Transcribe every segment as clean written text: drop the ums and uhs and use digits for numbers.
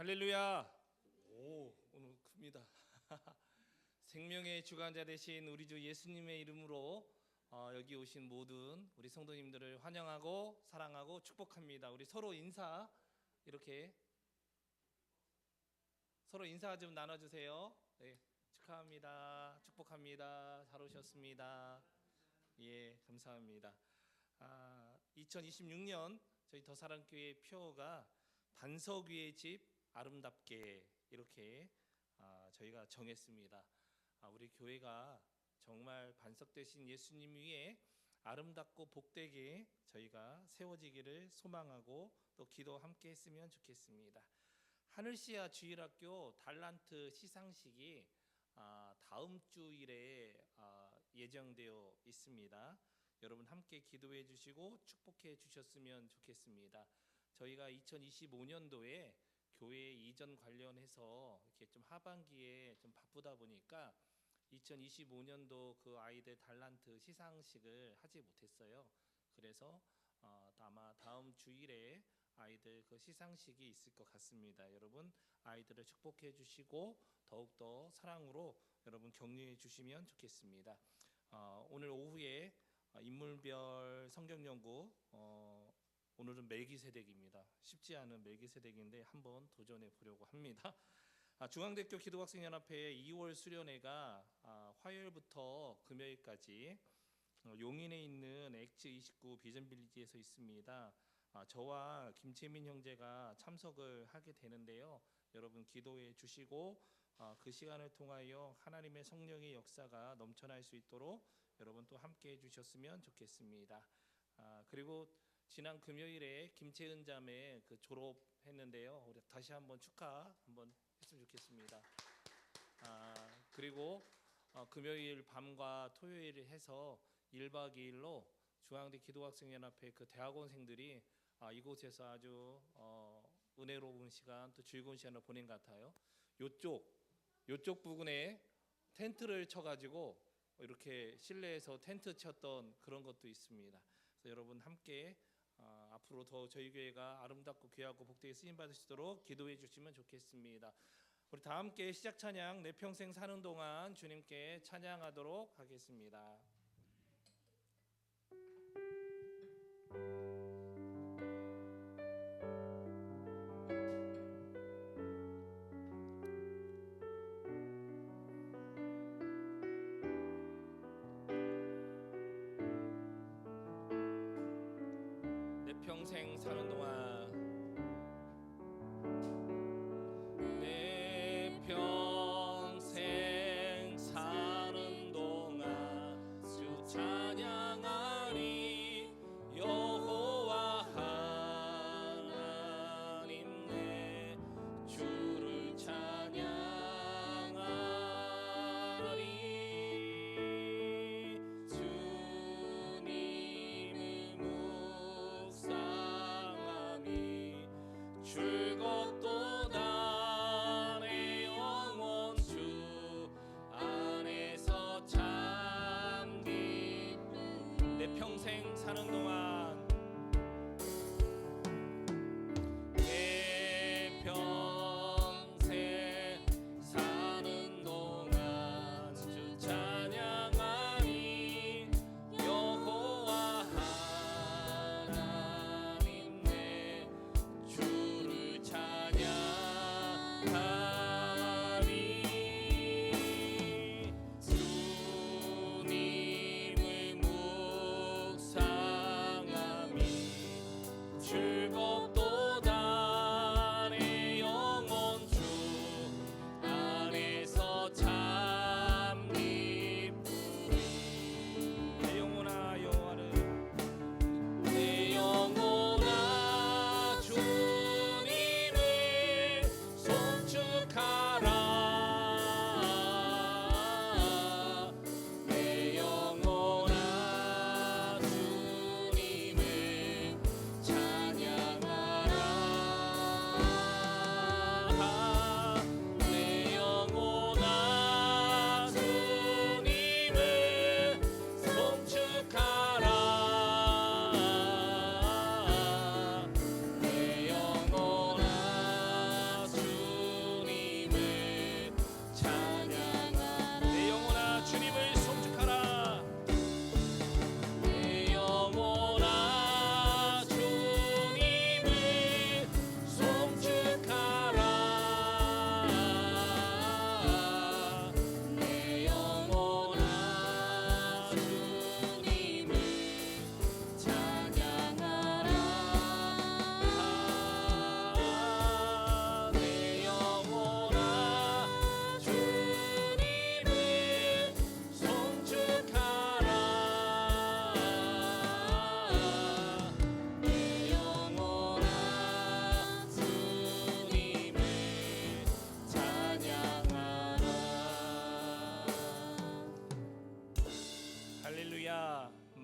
할렐루야. 오, 오늘 큽니다. 생명의 주관자 되신 우리 주 예수님의 이름으로 여기 오신 모든 우리 성도님들을 환영하고 사랑하고 축복합니다. 우리 서로 인사 좀 나눠주세요. 네, 축하합니다. 축복합니다. 잘 오셨습니다. 예, 감사합니다. 2026년 저희 더사랑교회 표어가 반석 위의 집 아름답게 이렇게 저희가 정했습니다. 우리 교회가 정말 반석 되신 예수님 위에 아름답고 복되게 저희가 세워지기를 소망하고 또 기도 함께 했으면 좋겠습니다. 하늘시야 주일학교 달란트 시상식이 다음 주일에 예정되어 있습니다. 여러분 함께 기도해 주시고 축복해 주셨으면 좋겠습니다. 저희가 2025년도에 교회 이전 관련해서 이렇게 좀 하반기에 좀 바쁘다 보니까 2025년도 그 아이들 달란트 시상식을 하지 못했어요. 그래서 아마 다음 주일에 아이들 그 시상식이 있을 것 같습니다. 여러분 아이들을 축복해 주시고 더욱더 사랑으로 여러분 격려해 주시면 좋겠습니다. 오늘 오후에 인물별 성경연구 오늘은 멜기세덱입니다. 쉽지 않은 멜기세덱인데 한번 도전해 보려고 합니다. 중앙대교 기도학생연합회 2월 수련회가 화요일부터 금요일까지 용인에 있는 엑츠29 비전빌리지에서 있습니다. 저와 김채민 형제가 참석을 하게 되는데요. 여러분 기도해 주시고 그 시간을 통하여 하나님의 성령의 역사가 넘쳐날 수 있도록 여러분 또 함께 해주셨으면 좋겠습니다. 그리고 지난 금요일에 김채은 자매 그 졸업했는데요. 우리 다시 한번 축하 한번 했으면 좋겠습니다. 그리고 금요일 밤과 토요일을 해서 1박 2일로 중앙대 기도학생연합회 그 대학원생들이 이곳에서 아주 은혜로운 시간 또 즐거운 시간을 보낸 것 같아요. 요쪽 부근에 텐트를 쳐가지고 이렇게 실내에서 텐트 쳤던 그런 것도 있습니다. 그래서 여러분 함께 앞으로 더 저희 교회가 아름답고 귀하고 복되게 쓰임 받으시도록 기도해 주시면 좋겠습니다. 우리 다 함께 시작 찬양 내 평생 사는 동안 주님께 찬양하도록 하겠습니다. 내 평생 사는 동안 내 평생 사는 동안 주 찬양하리 여호와 하나님 내 주를 찬양하리 주님을 묵상하며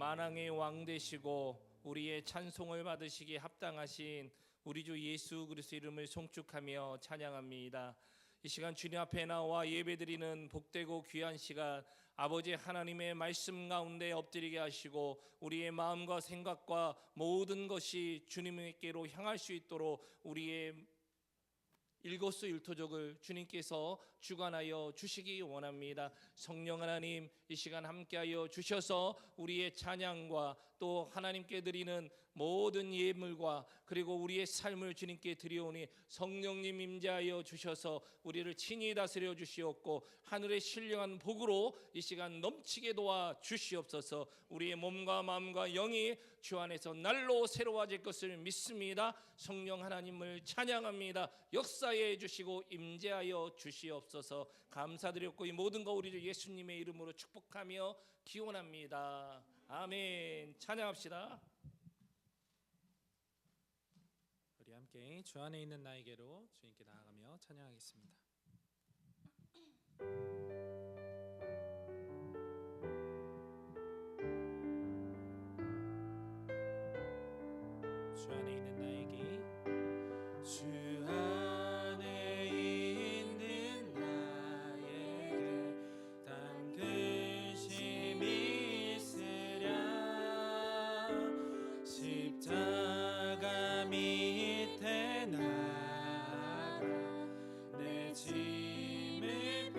만왕의 왕 되시고 우리의 찬송을 받으시기에 합당하신 우리 주 예수 그리스도 이름을 송축하며 찬양합니다. 이 시간 주님 앞에 나와 예배드리는 복되고 귀한 시간, 아버지 하나님의 말씀 가운데 엎드리게 하시고 우리의 마음과 생각과 모든 것이 주님께로 향할 수 있도록 우리의 일거수일투족을 주님께서 주관하여 주시기 원합니다. 성령 하나님, 이 시간 함께하여 주셔서 우리의 찬양과 또 하나님께 드리는 모든 예물과 그리고 우리의 삶을 주님께 드리오니 성령님 임재하여 주셔서 우리를 친히 다스려 주시옵고 하늘의 신령한 복으로 이 시간 넘치게 도와 주시옵소서. 우리의 몸과 마음과 영이 주 안에서 날로 새로워질 것을 믿습니다. 성령 하나님을 찬양합니다. 역사해 주시고 임재하여 주시옵소서. 감사드렸고 이 모든 거 우리 주 예수님의 이름으로 축복하며 기원합니다. 아멘. 찬양합시다. 우리 함께 주 안에 있는 나에게로 주님께 나아가며 찬양하겠습니다. 주 안에 있는 나에게 주 안에 있는 나에게 당근심이 있으랴 십자가 밑에 나가 내 짐을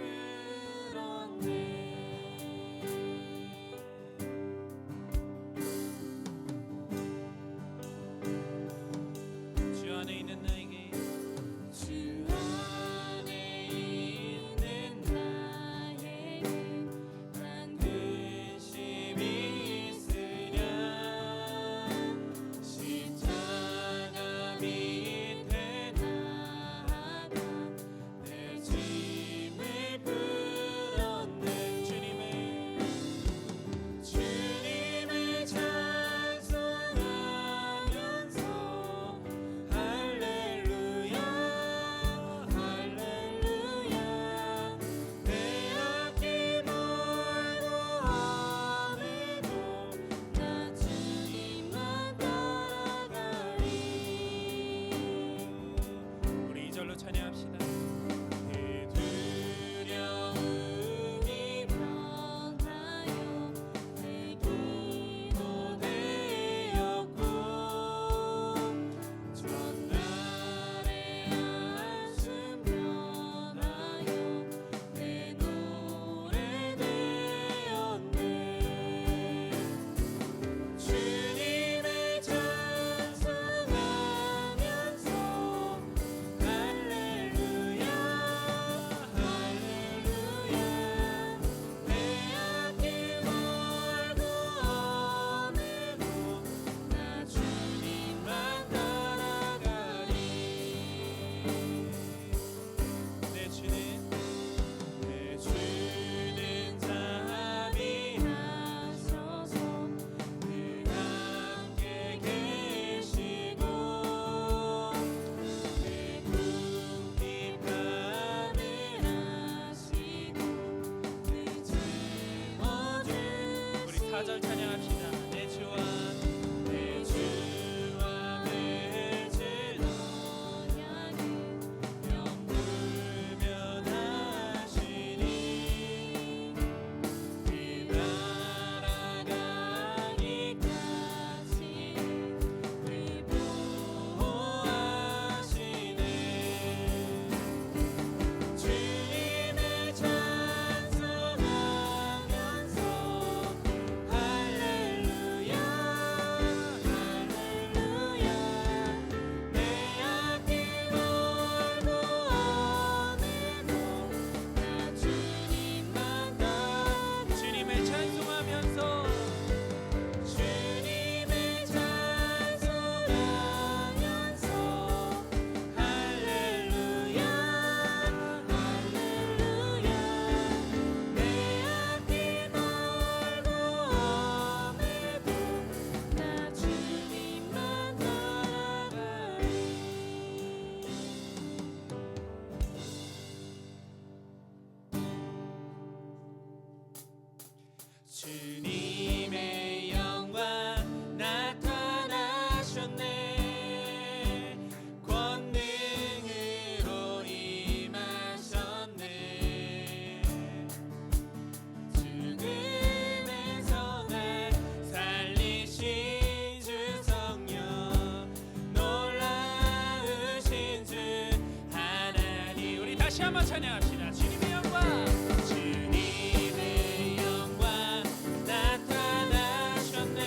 찬양합시다. 주님의 영광, 주님의 영광 나타나셨네.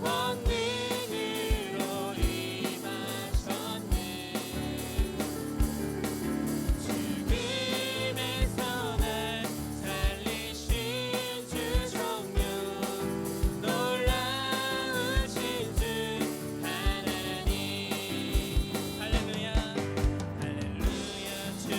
권능으로 임하셨네. 죽음에서 날 살리신 주 정령, 놀라우신 주 하나님. 할렐루야, 할렐루야.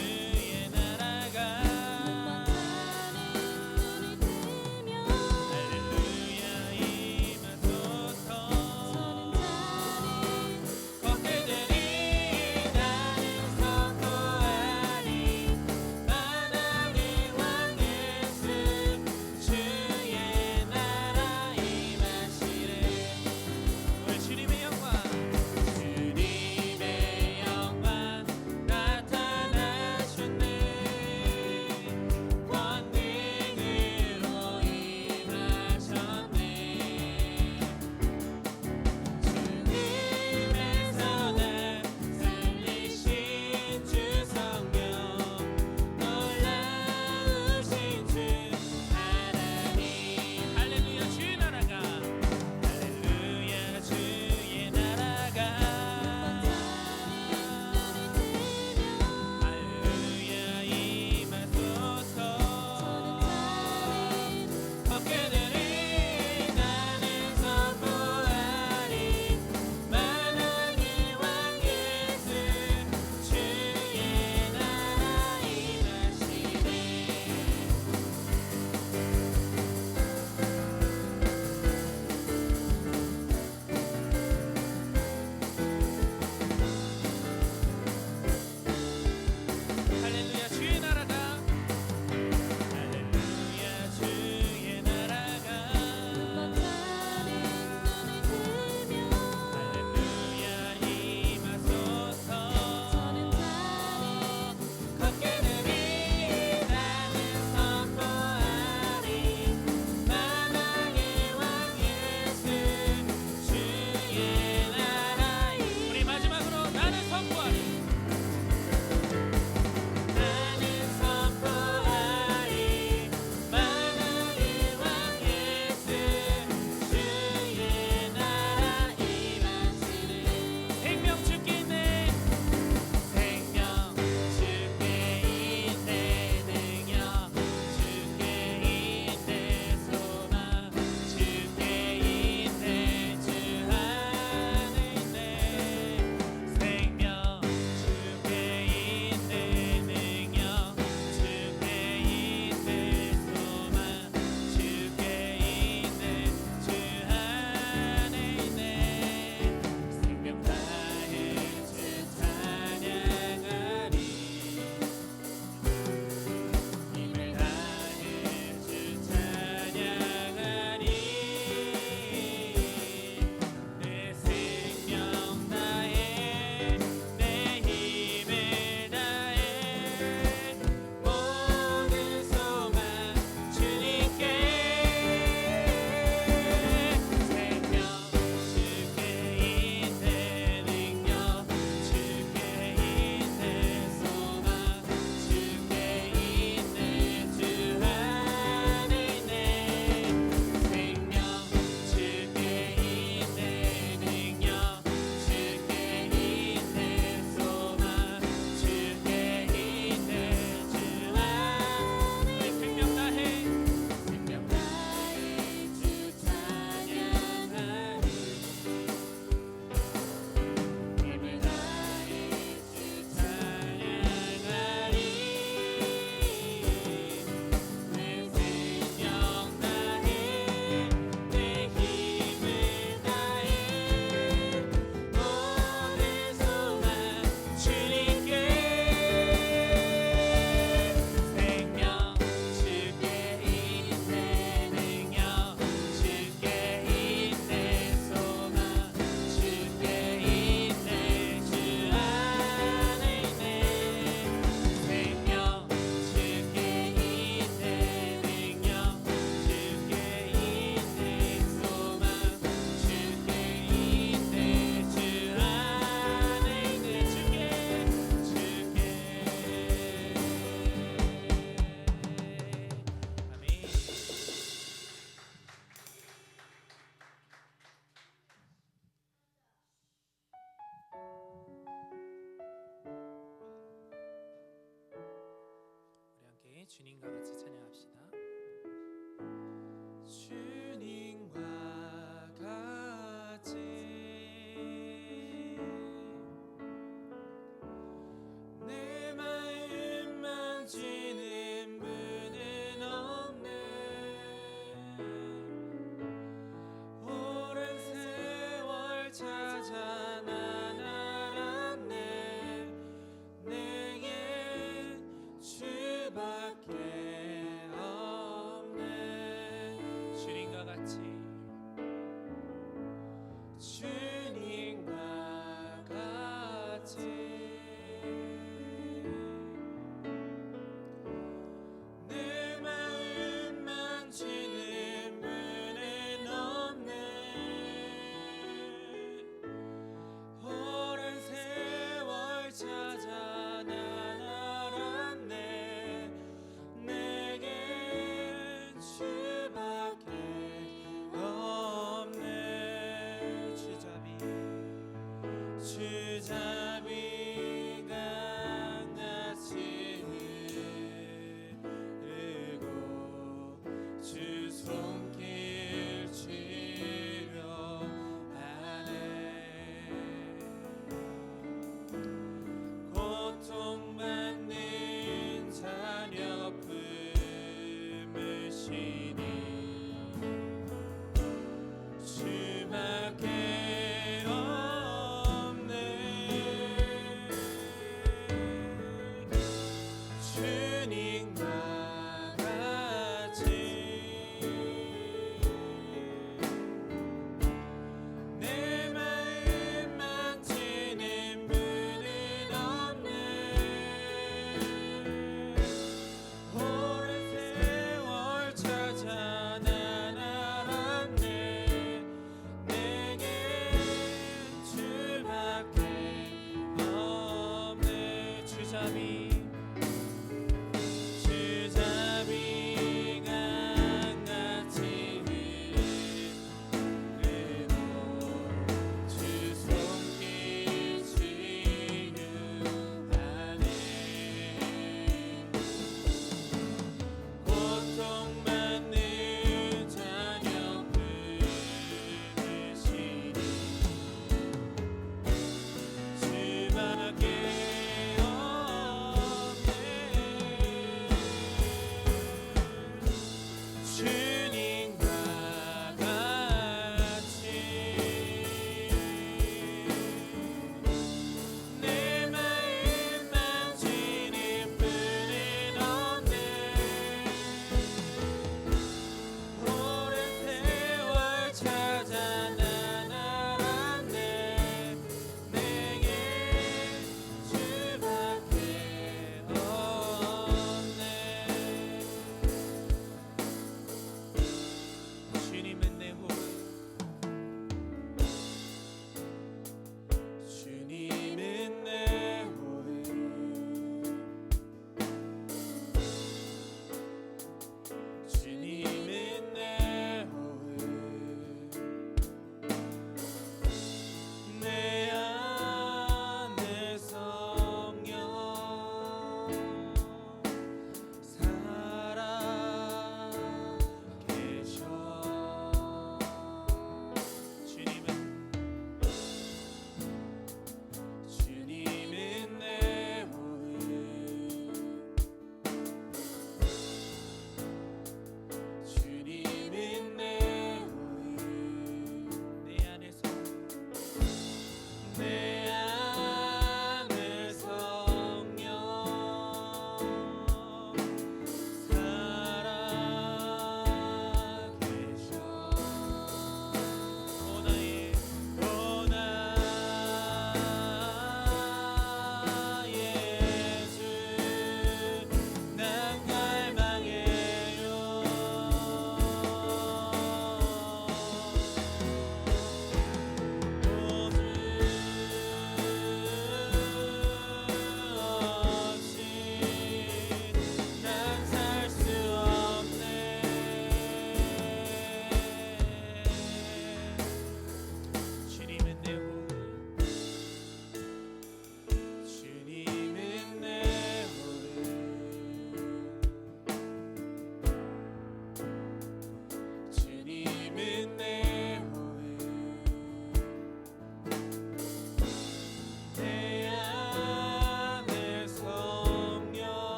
주님과 같이 찬양합시다. 주님과 같이 내 마음 만지는 분은 없네. 오랜 세월 찾아 난 알았네. 내게 주밖에 없네.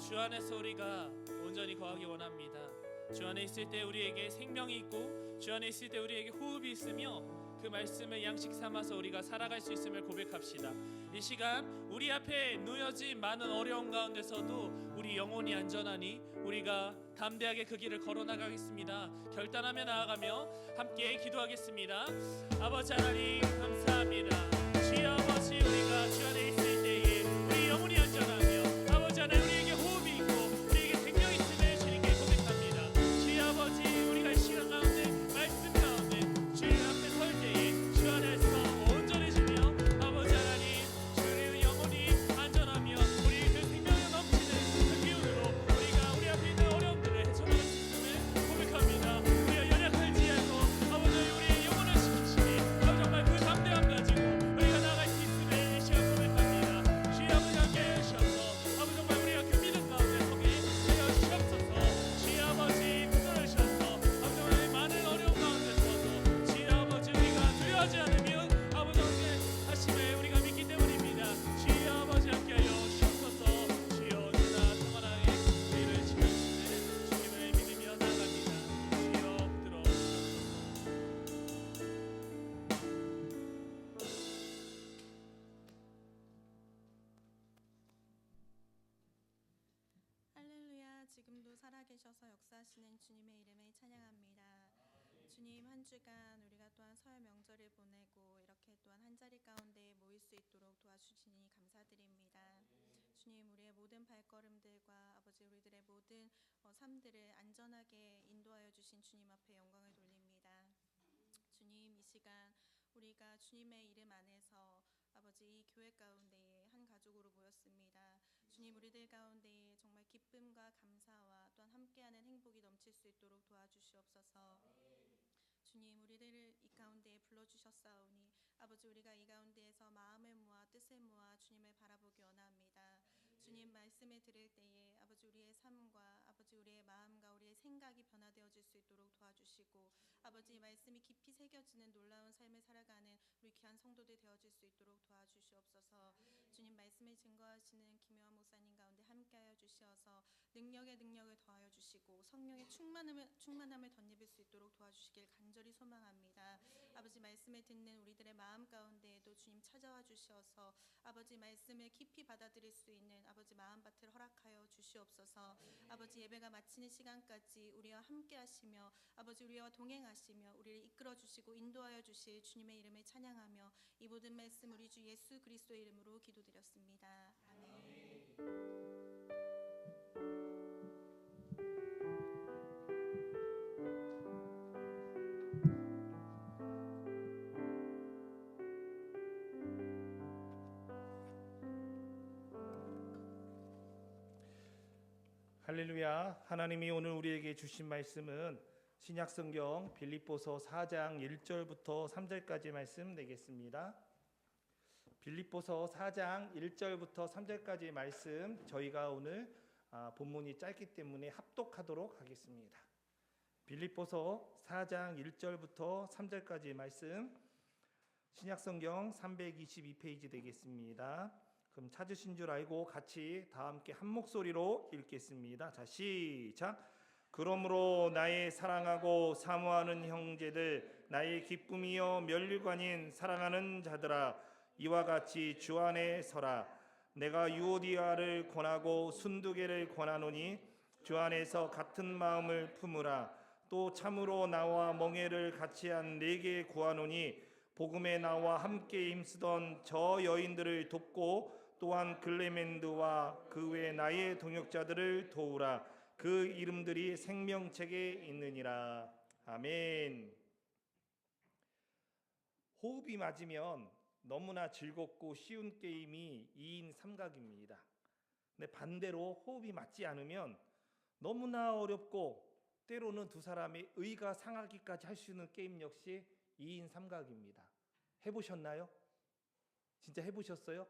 주 안에서 우리가 온전히 거하기 원합니다. 주 안에 있을 때 우리에게 생명이 있고 주 안에 있을 때 우리에게 호흡이 있으며 그 말씀을 양식 삼아서 우리가 살아갈 수 있음을 고백합시다. 이 시간 우리 앞에 놓여진 많은 어려움 가운데서도 우리 영혼이 안전하니 우리가 담대하게 그 길을 걸어나가겠습니다. 결단하며 나아가며 함께 기도하겠습니다. 아버지 하나님 감사합니다. 주여 아버지, 우리가 주 안에 있을 때에 우리 영혼이 안전하며 아버지 하나님 우리에게 호흡이 있고 우리에게 생명이 있음을 주님께 고백합니다. 주여 아버지, 우리가 이 시간 가운데 말씀 가운데 주님 앞에 설 때에 주 안에서 온전해지며 아버지 하나님 주의 영혼이 안전하며 우리 그 생명이 넘치는 그 기운으로 우리가 우리 앞에 있는 어려움들을 헤쳐나갈 수 있음을 고백합니다. 우리가 연약할지 알고 아버지 우리의 영혼을 지키시니 정말 그 담대함 가지고 우리가 나아갈 수 있음을 이 시간 고백합니다. 주여 아버지 함께 해주셔서 아버지 정말 우리가 그 믿음 가운데 서게 하여 주시옵소서. 주여 아버지 붙들으셔서 아버지 오늘 많은 어려움 가운데서도 주여 아버지 우리가 두려워하지 않으면 아버지 함께 하심을 우리가 믿기 때문입니다. 주여 아버지 함께 하여 주옵소서. 주여 언제나 평안하게 우리를 지켜주시는 주님을 믿으며 나아갑니다. 주여 붙들어 주옵소서. 할렐루야. 지금도 살아계셔서 역사하시는 주님의 이름을 찬양합니다. 주님, 한 주간 우리가 또한 설 명절을 보내고 이렇게 또한 한 자리 가운데 모일 수 있도록 도와주시니 감사드립니다. 주님, 우리의 모든 발걸음들과 아버지 우리들의 모든 삶들을 안전하게 인도하여 주신 주님 앞에 영광을 돌립니다. 주님, 이 시간 우리가 주님의 이름 안에서 아버지 이 교회 가운데에 한 가족으로 모였습니다. 주님, 우리들 가운데에 정말 기쁨과 감사와 또한 함께하는 행복이 넘칠 수 있도록 도와주시옵소서. 주님, 우리들을 이 가운데에 불러주셨사오니 아버지 우리가 이 가운데에서 마음을 모아 뜻을 모아 주님을 바라보기 원합니다. 주님 말씀을 들을 때에 아버지 우리의 삶과 아버지 우리의 마음과 우리의 생각이 변화되어질 수 있도록 도와주시고 아버지 말씀이 깊이 새겨지는 놀라운 삶을 살아가는 우리 귀한 성도들 되어질 수 있도록 도와주시옵소서. 주님 말씀을 증거하시는 김효환 목사님 가운데 함께하여 주시어서 능력에 능력을 더하여 주시고 성령의 충만함을 덧입을 수 있도록 도와주시길 간절히 소망합니다. 아버지 말씀을 듣는 우리들의 마음 가운데에도 주님 찾아와 주시어서 아버지 말씀을 깊이 받아들일 수 있는 아버지 마음밭을 허락하여 주시옵소서. 아버지 예배가 마치는 시간까지 우리와 함께 하시며 아버지 우리와 동행하시며 우리를 이끌어 주시고 인도하여 주실 주님의 이름을 찬양하며 이 모든 말씀 우리 주 예수 그리스도의 이름으로 기도드렸습니다. 아멘. 할렐루야. 하나님이 오늘 우리에게 주신 말씀은 신약성경 빌립보서 4장 1절부터 3절까지 말씀 되겠습니다. 빌립보서 4장 1절부터 3절까지 말씀 저희가 오늘 본문이 짧기 때문에 합독하도록 하겠습니다. 빌립보서 4장 1절부터 3절까지 말씀 신약성경 322페이지 되겠습니다. 그럼 찾으신 줄 알고 같이 다 함께 한 목소리로 읽겠습니다. 자, 시작. 그러므로 나의 사랑하고 사모하는 형제들, 나의 기쁨이요 면류관인 사랑하는 자들아, 이와 같이 주 안에 서라. 내가 유오디아를 권하고 순두개를 권하노니 주 안에서 같은 마음을 품으라. 또 참으로 나와 멍에를 같이 한 네게 구하노니 복음에 나와 함께 힘쓰던 저 여인들을 돕고 또한 글레멘드와 그 외 나의 동역자들을 도우라. 그 이름들이 생명책에 있느니라. 아멘. 호흡이 맞으면 너무나 즐겁고 쉬운 게임이 2인 삼각입니다. 근데 반대로 호흡이 맞지 않으면 너무나 어렵고 때로는 두 사람이 의가 상하기까지 할 수 있는 게임 역시 2인 삼각입니다. 해보셨나요? 진짜 해보셨어요?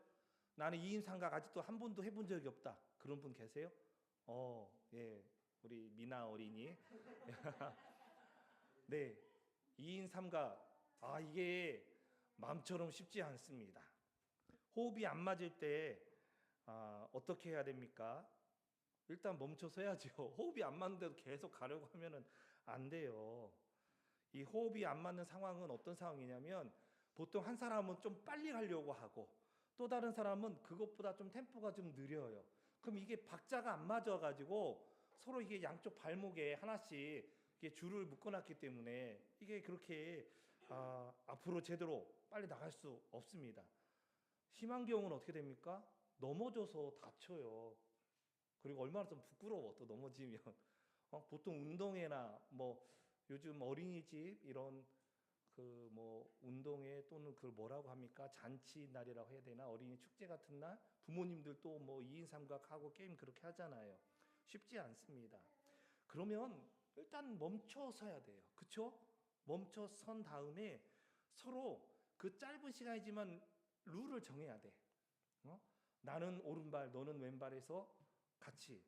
나는 2인 삼각 아직도 한 번도 해본 적이 없다. 그런 분 계세요? 예, 우리 미나 어린이. 네, 2인 삼각. 이게 마음처럼 쉽지 않습니다. 호흡이 안 맞을 때 어떻게 해야 됩니까? 일단 멈춰서야죠. 호흡이 안 맞는데도 계속 가려고 하면은 안 돼요. 이 호흡이 안 맞는 상황은 어떤 상황이냐면 보통 한 사람은 좀 빨리 가려고 하고 또 다른 사람은 그것보다 좀 템포가 좀 느려요. 그럼 이게 박자가 안 맞아가지고 서로 이게 양쪽 발목에 하나씩 이게 줄을 묶어놨기 때문에 이게 그렇게 앞으로 제대로 빨리 나갈 수 없습니다. 심한 경우는 어떻게 됩니까? 넘어져서 다쳐요. 그리고 얼마나 좀 부끄러워 또 넘어지면. 보통 운동회나 뭐 요즘 어린이집 이런 그 뭐 운동회 또는 그걸 뭐라고 합니까? 잔치 날이라고 해야 되나? 어린이 축제 같은 날 부모님들도 뭐 2인 삼각 하고 게임 그렇게 하잖아요. 쉽지 않습니다. 그러면 일단 멈춰서야 돼요. 그쵸? 멈춰선 다음에 서로 그 짧은 시간이지만 룰을 정해야 돼. 나는 오른발, 너는 왼발에서 같이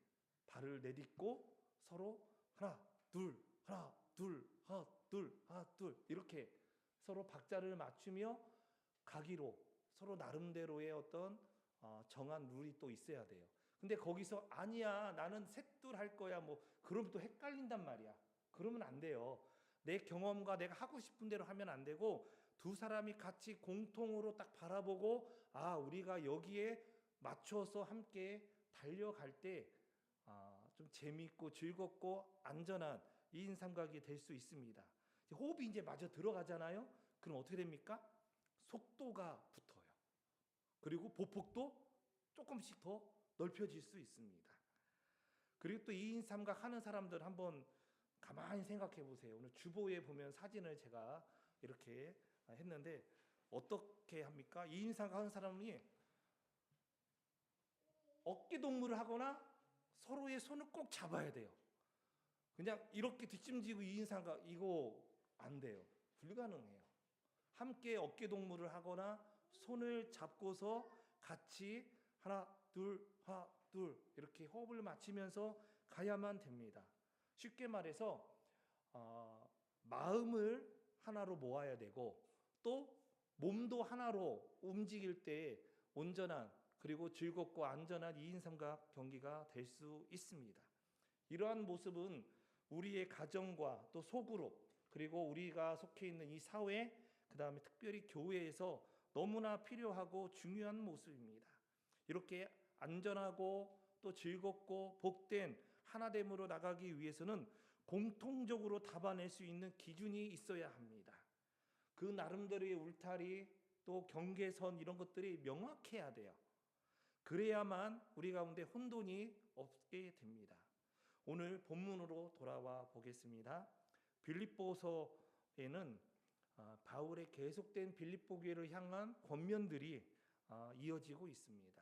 발을 내딛고 서로 하나, 둘, 하나, 둘, 하나, 둘, 하나, 둘 이렇게 서로 박자를 맞추며 가기로 서로 나름대로의 어떤 정한 룰이 또 있어야 돼요. 근데 거기서 아니야 나는 셋둘 할 거야 뭐 그러면 또 헷갈린단 말이야. 그러면 안 돼요. 내 경험과 내가 하고 싶은 대로 하면 안 되고 두 사람이 같이 공통으로 딱 바라보고 우리가 여기에 맞춰서 함께 달려갈 때 좀 재미있고 즐겁고 안전한 2인 삼각이 될 수 있습니다. 호흡이 이제 마저 들어가잖아요. 그럼 어떻게 됩니까? 속도가 붙어요. 그리고 보폭도 조금씩 더 넓혀질 수 있습니다. 그리고 또 2인 삼각 하는 사람들 한번 가만히 생각해 보세요. 오늘 주보에 보면 사진을 제가 이렇게 했는데 어떻게 합니까? 2인 삼각 하는 사람이 어깨 동무를 하거나 서로의 손을 꼭 잡아야 돼요. 그냥 이렇게 뒷짐지고 2인 삼각 이거 안 돼요. 불가능해요. 함께 어깨 동무를 하거나 손을 잡고서 같이 하나 둘 하나 둘 이렇게 호흡을 맞추면서 가야만 됩니다. 쉽게 말해서 마음을 하나로 모아야 되고 또 몸도 하나로 움직일 때 온전한 그리고 즐겁고 안전한 2인 삼각 경기가 될 수 있습니다. 이러한 모습은 우리의 가정과 또 소그룹 그리고 우리가 속해 있는 이 사회 그 다음에 특별히 교회에서 너무나 필요하고 중요한 모습입니다. 이렇게 안전하고 또 즐겁고 복된 하나됨으로 나가기 위해서는 공통적으로 담아낼 수 있는 기준이 있어야 합니다. 그 나름대로의 울타리 또 경계선 이런 것들이 명확해야 돼요. 그래야만 우리 가운데 혼돈이 없게 됩니다. 오늘 본문으로 돌아와 보겠습니다. 빌립보서에는 바울의 계속된 빌립보 교회를 향한 권면들이 이어지고 있습니다.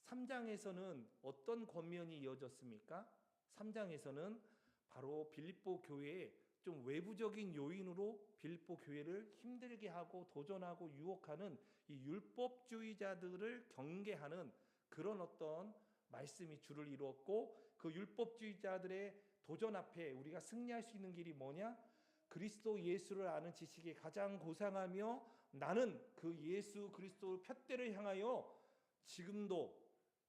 3장에서는 어떤 권면이 이어졌습니까? 3장에서는 바로 빌립보 교회의 좀 외부적인 요인으로 빌립보 교회를 힘들게 하고 도전하고 유혹하는 이 율법주의자들을 경계하는 그런 어떤 말씀이 주를 이루었고 그 율법주의자들의 도전 앞에 우리가 승리할 수 있는 길이 뭐냐? 그리스도 예수를 아는 지식이 가장 고상하며 나는 그 예수 그리스도 푯대를 향하여 지금도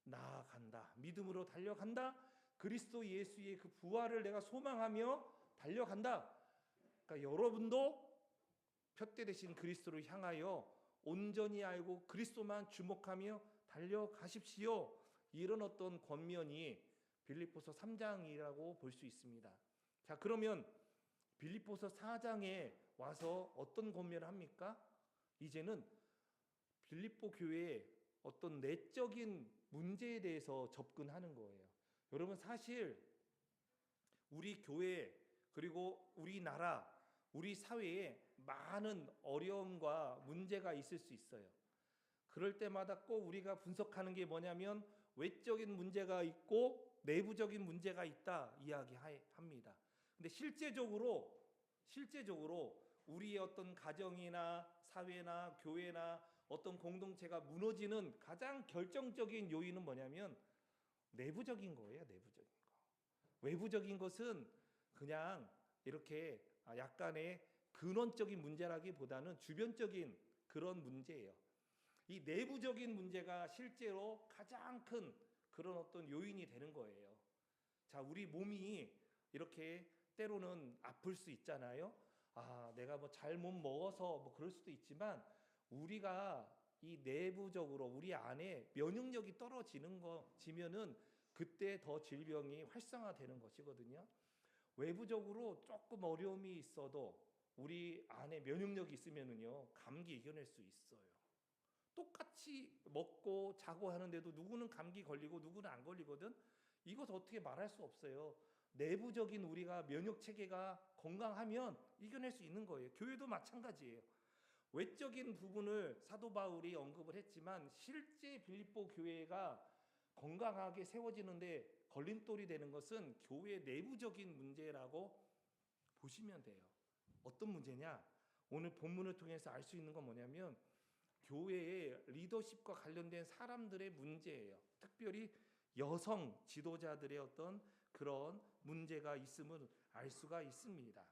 나아간다. 믿음으로 달려간다. 그리스도 예수의 그 부활을 내가 소망하며 달려간다. 그러니까 여러분도 푯대 되신 그리스도를 향하여 온전히 알고 그리스도만 주목하며 달려가십시오. 이런 어떤 권면이 빌립보서 3장이라고 볼 수 있습니다. 자, 그러면 빌립보서 4장에 와서 어떤 권면을 합니까? 이제는 빌립보 교회의 어떤 내적인 문제에 대해서 접근하는 거예요. 여러분 사실 우리 교회 그리고 우리나라 우리 사회에 많은 어려움과 문제가 있을 수 있어요. 그럴 때마다 꼭 우리가 분석하는 게 뭐냐면 외적인 문제가 있고 내부적인 문제가 있다 이야기합니다. 근데 실제적으로 우리의 어떤 가정이나 사회나 교회나 어떤 공동체가 무너지는 가장 결정적인 요인은 뭐냐면 내부적인 거예요. 내부적인 거. 외부적인 것은 그냥 이렇게 약간의 근원적인 문제라기보다는 주변적인 그런 문제예요. 이 내부적인 문제가 실제로 가장 큰 그런 어떤 요인이 되는 거예요. 자, 우리 몸이 이렇게 때로는 아플 수 있잖아요. 아, 내가 뭐 잘못 먹어서 뭐 그럴 수도 있지만 우리가 이 내부적으로 우리 안에 면역력이 떨어지면은 그때 더 질병이 활성화되는 것이거든요. 외부적으로 조금 어려움이 있어도 우리 안에 면역력이 있으면은요, 감기 이겨낼 수 있어요. 똑같이 먹고 자고 하는데도 누구는 감기 걸리고 누구는 안 걸리거든. 이것 어떻게 말할 수 없어요. 내부적인 우리가 면역 체계가 건강하면 이겨낼 수 있는 거예요. 교회도 마찬가지예요. 외적인 부분을 사도 바울이 언급을 했지만 실제 빌립보 교회가 건강하게 세워지는데 걸림돌이 되는 것은 교회 내부적인 문제라고 보시면 돼요. 어떤 문제냐? 오늘 본문을 통해서 알 수 있는 건 뭐냐면 교회의 리더십과 관련된 사람들의 문제예요. 특별히 여성 지도자들의 어떤 그런 문제가 있음을 알 수가 있습니다.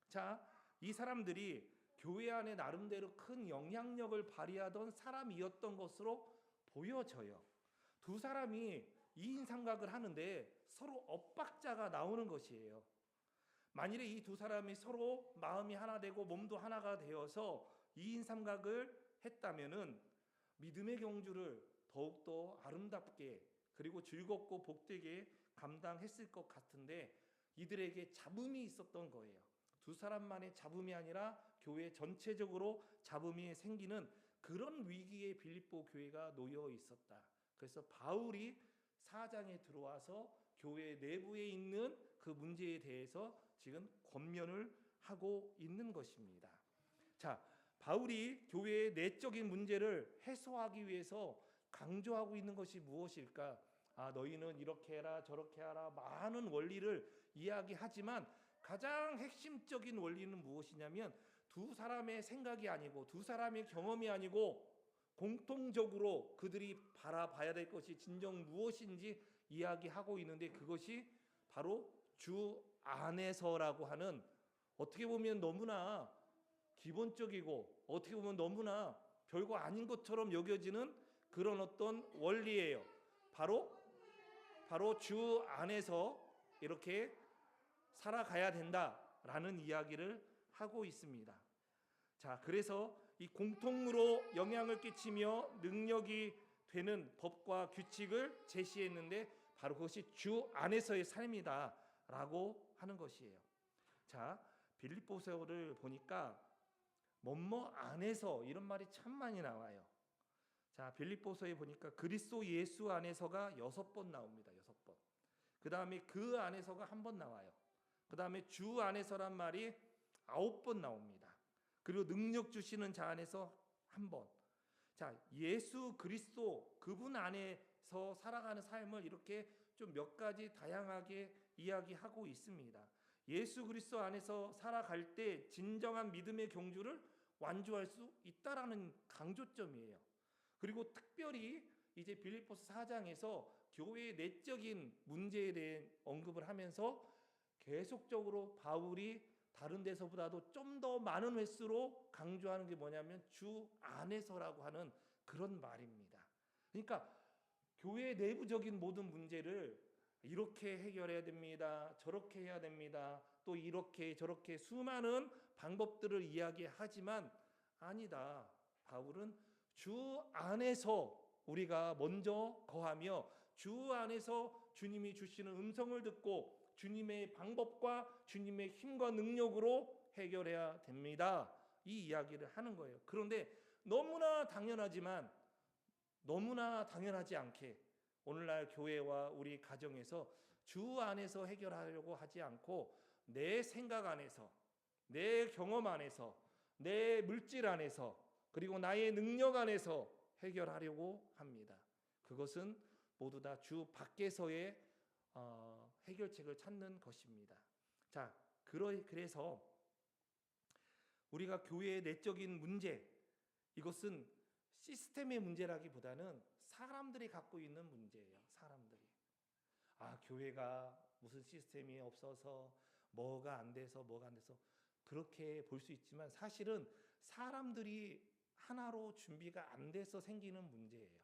자, 이 사람들이 교회 안에 나름대로 큰 영향력을 발휘하던 사람이었던 것으로 보여져요. 두 사람이 2인 삼각을 하는데 서로 엇박자가 나오는 것이에요. 만일에 이 두 사람이 서로 마음이 하나 되고 몸도 하나가 되어서 2인 삼각을 했다면은 믿음의 경주를 더욱더 아름답게 그리고 즐겁고 복되게 감당했을 것 같은데 이들에게 잡음이 있었던 거예요. 두 사람만의 잡음이 아니라 교회 전체적으로 잡음이 생기는 그런 위기에 빌립보 교회가 놓여 있었다. 그래서 바울이 사장에 들어와서 교회 내부에 있는 그 문제에 대해서 지금 권면을 하고 있는 것입니다. 자, 바울이 교회의 내적인 문제를 해소하기 위해서 강조하고 있는 것이 무엇일까? 아, 너희는 이렇게 해라 저렇게 하라 많은 원리를 이야기하지만 가장 핵심적인 원리는 무엇이냐면 두 사람의 생각이 아니고 두 사람의 경험이 아니고 공통적으로 그들이 바라봐야 될 것이 진정 무엇인지 이야기하고 있는데 그것이 바로 주 안에서라고 하는 어떻게 보면 너무나 기본적이고 어떻게 보면 너무나 별거 아닌 것처럼 여겨지는 그런 어떤 원리예요. 바로 주 안에서 이렇게 살아가야 된다라는 이야기를 하고 있습니다. 자, 그래서 이 공통으로 영향을 끼치며 능력이 되는 법과 규칙을 제시했는데 바로 그것이 주 안에서의 삶이다라고 하는 것이에요. 자, 빌립보서를 보니까 뭐뭐 안에서 이런 말이 참 많이 나와요. 자, 빌립보서에 보니까 그리스도 예수 안에서가 6번 나옵니다. 6번. 그 다음에 그 안에서가 1번 나와요. 그 다음에 주 안에서란 말이 9번 나옵니다. 그리고 능력 주시는 자 안에서 1번. 자, 예수 그리스도 그분 안에서 살아가는 삶을 이렇게 좀 몇 가지 다양하게 이야기하고 있습니다. 예수 그리스도 안에서 살아갈 때 진정한 믿음의 경주를 완주할 수 있다라는 강조점이에요. 그리고 특별히 이제 빌립보서 4장에서 교회의 내적인 문제에 대한 언급을 하면서 계속적으로 바울이 다른 데서보다도 좀 더 많은 횟수로 강조하는 게 뭐냐면 주 안에서라고 하는 그런 말입니다. 그러니까 교회 내부적인 모든 문제를 이렇게 해결해야 됩니다. 저렇게 해야 됩니다. 또 이렇게 저렇게 수많은 방법들을 이야기하지만 아니다. 바울은 주 안에서 우리가 먼저 거하며 주 안에서 주님이 주시는 음성을 듣고 주님의 방법과 주님의 힘과 능력으로 해결해야 됩니다. 이 이야기를 하는 거예요. 그런데 너무나 당연하지만 너무나 당연하지 않게 오늘날 교회와 우리 가정에서 주 안에서 해결하려고 하지 않고 내 생각 안에서, 내 경험 안에서, 내 물질 안에서, 그리고 나의 능력 안에서 해결하려고 합니다. 그것은 모두 다 주 밖에서의 해결책을 찾는 것입니다. 자, 그래서 우리가 교회의 내적인 문제, 이것은 시스템의 문제라기보다는 사람들이 갖고 있는 문제예요. 사람들이. 아, 교회가 무슨 시스템이 없어서 뭐가 안 돼서 그렇게 볼 수 있지만 사실은 사람들이 하나로 준비가 안 돼서 생기는 문제예요.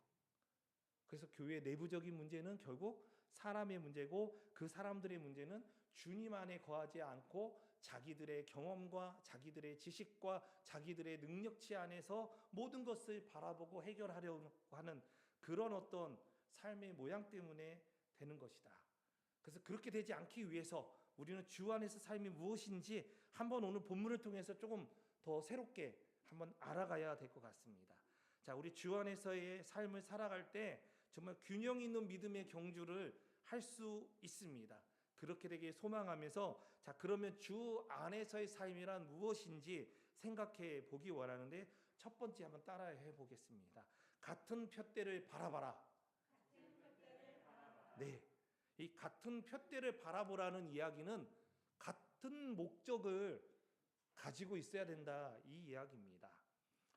그래서 교회 내부적인 문제는 결국 사람의 문제고 그 사람들의 문제는 주님 안에 거하지 않고 자기들의 경험과 자기들의 지식과 자기들의 능력치 안에서 모든 것을 바라보고 해결하려고 하는 그런 어떤 삶의 모양 때문에 되는 것이다. 그래서 그렇게 되지 않기 위해서 우리는 주 안에서 삶이 무엇인지 한번 오늘 본문을 통해서 조금 더 새롭게 한번 알아가야 될 것 같습니다. 자, 우리 주 안에서의 삶을 살아갈 때 정말 균형 있는 믿음의 경주를 할 수 있습니다. 그렇게 되길 소망하면서 자, 그러면 주 안에서의 삶이란 무엇인지 생각해 보기 원하는데 첫 번째 한번 따라해 보겠습니다. 같은 푯대를 바라봐라. 네, 이 같은 푯대를 바라보라는 이야기는 같은 목적을 가지고 있어야 된다, 이 이야기입니다.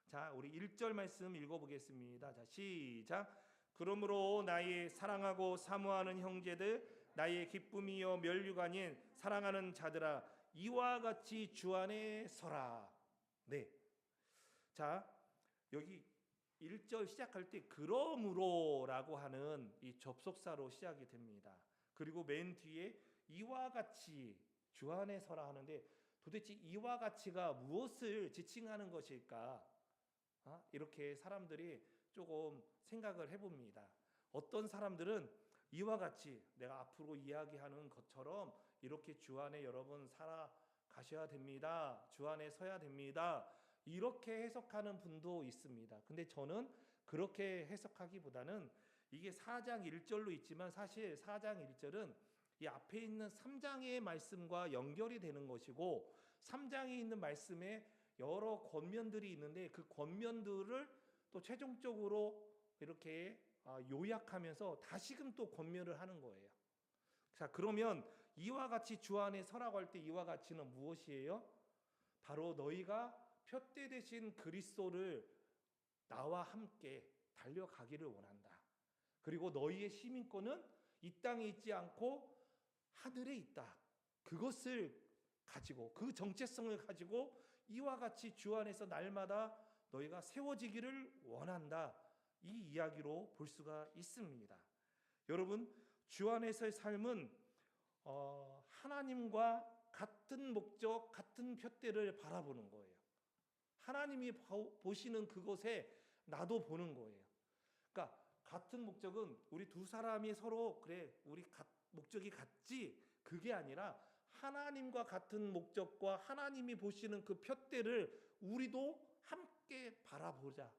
자, 우리 1절 말씀 읽어보겠습니다. 자, 시작. 그러므로 나의 사랑하고 사모하는 형제들, 나의 기쁨이요 면류가 아닌 사랑하는 자들아, 이와 같이 주 안에 서라. 네. 자, 여기 1절 시작할 때 그러므로라고 하는 이 접속사로 시작이 됩니다. 그리고 맨 뒤에 이와 같이 주 안에 서라 하는데 도대체 이와 같이가 무엇을 지칭하는 것일까? 이렇게 사람들이 조금 생각을 해봅니다. 어떤 사람들은 이와 같이 내가 앞으로 이야기하는 것처럼 이렇게 주 안에 여러분 살아가셔야 됩니다. 주 안에 서야 됩니다. 이렇게 해석하는 분도 있습니다. 근데 저는 그렇게 해석하기보다는 이게 4장 1절로 있지만 사실 4장 1절은 이 앞에 있는 3장의 말씀과 연결이 되는 것이고 3장에 있는 말씀에 여러 권면들이 있는데 그 권면들을 또 최종적으로 이렇게 요약하면서 다시금 또 권면을 하는 거예요. 자, 그러면 이와 같이 주 안에 서라고 할 때 이와 같이는 무엇이에요? 바로 너희가 푯대 되신 그리스도를 나와 함께 달려가기를 원한다. 그리고 너희의 시민권은 이 땅에 있지 않고 하늘에 있다. 그것을 가지고 그 정체성을 가지고 이와 같이 주 안에서 날마다 너희가 세워지기를 원한다. 이 이야기로 볼 수가 있습니다. 여러분, 주 안에서의 삶은 하나님과 같은 목적, 같은 푯대를 바라보는 거예요. 하나님이 보시는 그곳에 나도 보는 거예요. 그러니까 같은 목적은 우리 두 사람이 서로 그래 우리 목적이 같지 그게 아니라 하나님과 같은 목적과 하나님이 보시는 그 푯대를 우리도 함께 바라보자.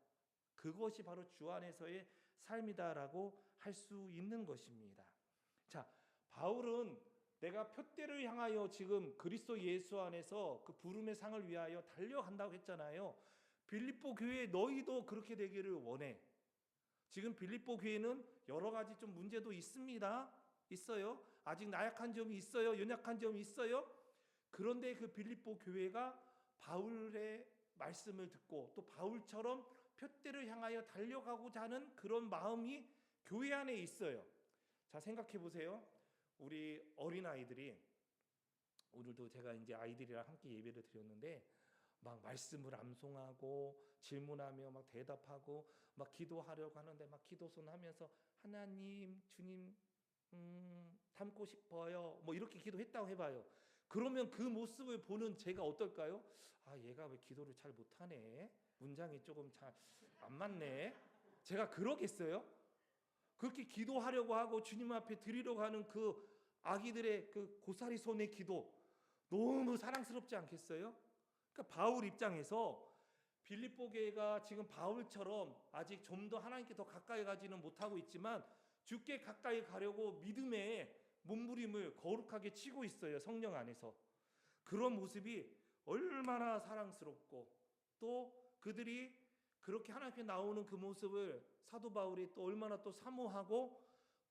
그것이 바로 주 안에서의 삶이다라고 할 수 있는 것입니다. 자, 바울은 내가 푯대를 향하여 지금 그리스도 예수 안에서 그 부름의 상을 위하여 달려간다고 했잖아요. 빌립보 교회 너희도 그렇게 되기를 원해. 지금 빌립보 교회는 여러 가지 좀 문제도 있어요. 아직 나약한 점이 있어요. 연약한 점이 있어요. 그런데 그 빌립보 교회가 바울의 말씀을 듣고 또 바울처럼 푯대를 향하여 달려가고자 하는 그런 마음이 교회 안에 있어요. 자, 생각해 보세요. 우리 어린아이들이 오늘도 제가 이제 아이들이랑 함께 예배를 드렸는데 막 말씀을 암송하고 질문하며 막 대답하고 막 기도하려고 하는데 막 기도손 하면서 하나님 주님 닮고 싶어요. 뭐 이렇게 기도했다고 해봐요. 그러면 그 모습을 보는 제가 어떨까요? 아, 얘가 왜 기도를 잘 못하네. 문장이 조금 잘 안 맞네. 제가 그러겠어요? 그렇게 기도하려고 하고 주님 앞에 드리려고 하는 그 아기들의 그 고사리 손의 기도 너무 사랑스럽지 않겠어요? 그러니까 바울 입장에서 빌립보 교회가 지금 바울처럼 아직 좀 더 하나님께 더 가까이 가지는 못하고 있지만 주께 가까이 가려고 믿음의 몸부림을 거룩하게 치고 있어요. 성령 안에서. 그런 모습이 얼마나 사랑스럽고 또 그들이 그렇게 하나님께 나오는 그 모습을 사도 바울이 또 얼마나 또 사모하고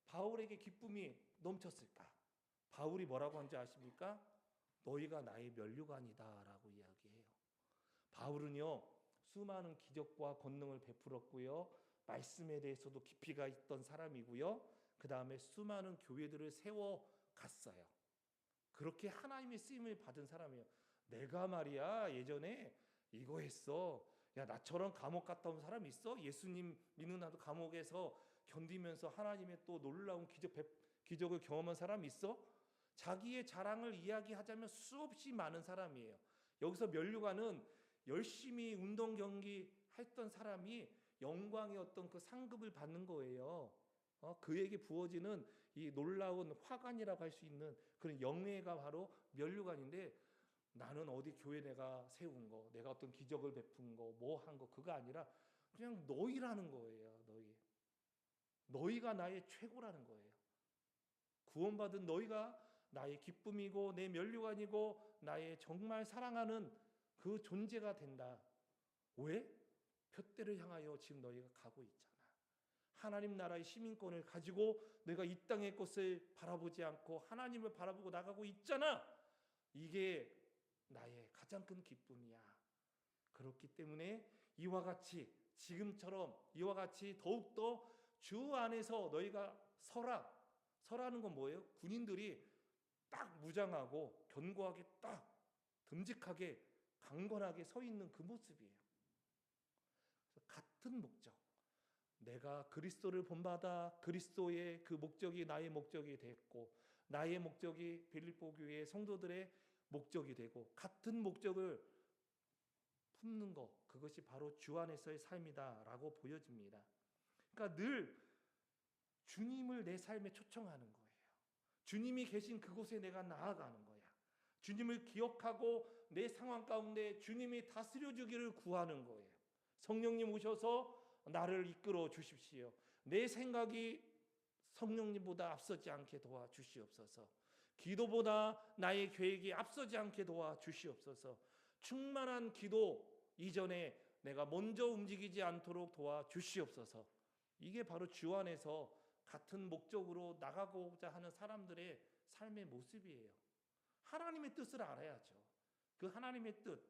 바울에게 기쁨이 넘쳤을까. 바울이 뭐라고 한지 아십니까? 너희가 나의 면류관이다라고 이야기해요. 바울은요 수많은 기적과 권능을 베풀었고요, 말씀에 대해서도 깊이가 있던 사람이고요, 그 다음에 수많은 교회들을 세워갔어요. 그렇게 하나님의 쓰임을 받은 사람이에요. 내가 말이야 예전에 이거 했어. 야, 나처럼 감옥 갔다 온 사람 있어? 예수님 믿는 나도 감옥에서 견디면서 하나님의 또 놀라운 기적을 경험한 사람이 있어? 자기의 자랑을 이야기하자면 수없이 많은 사람이에요. 여기서 면류관은 열심히 운동 경기 했던 사람이 영광의 어떤 그 상급을 받는 거예요. 그에게 부어지는 이 놀라운 화관이라고 할 수 있는 그런 영예가 바로 면류관인데, 나는 어디 교회 내가 세운 거, 내가 어떤 기적을 베푼 거, 뭐 한 거, 그거 아니라 그냥 너희라는 거예요. 너희가 나의 최고라는 거예요. 구원받은 너희가 나의 기쁨이고 내 면류관이고 나의 정말 사랑하는 그 존재가 된다. 왜? 표대를 향하여 지금 너희가 가고 있잖아. 하나님 나라의 시민권을 가지고 너희가 이 땅의 것을 바라보지 않고 하나님을 바라보고 나가고 있잖아. 이게 나의 가장 큰 기쁨이야. 그렇기 때문에 이와 같이 지금처럼 이와 같이 더욱더 주 안에서 너희가 서라는 건 뭐예요? 군인들이 딱 무장하고 견고하게 딱 듬직하게 강건하게 서 있는 그 모습이에요. 같은 목적, 내가 그리스도를 본받아 그리스도의 그 목적이 나의 목적이 됐고 나의 목적이 빌립보 교회의 성도들의 목적이 되고 같은 목적을 품는 것, 그것이 바로 주 안에서의 삶이다라고 보여집니다. 그러니까 늘 주님을 내 삶에 초청하는 거예요. 주님이 계신 그곳에 내가 나아가는 거야. 주님을 기억하고 내 상황 가운데 주님이 다스려 주기를 구하는 거예요. 성령님 오셔서 나를 이끌어 주십시오. 내 생각이 성령님보다 앞서지 않게 도와주시옵소서. 기도보다 나의 계획이 앞서지 않게 도와주시옵소서. 충만한 기도 이전에 내가 먼저 움직이지 않도록 도와주시옵소서. 이게 바로 주 안에서 같은 목적으로 나가고자 하는 사람들의 삶의 모습이에요. 하나님의 뜻을 알아야죠. 그 하나님의 뜻,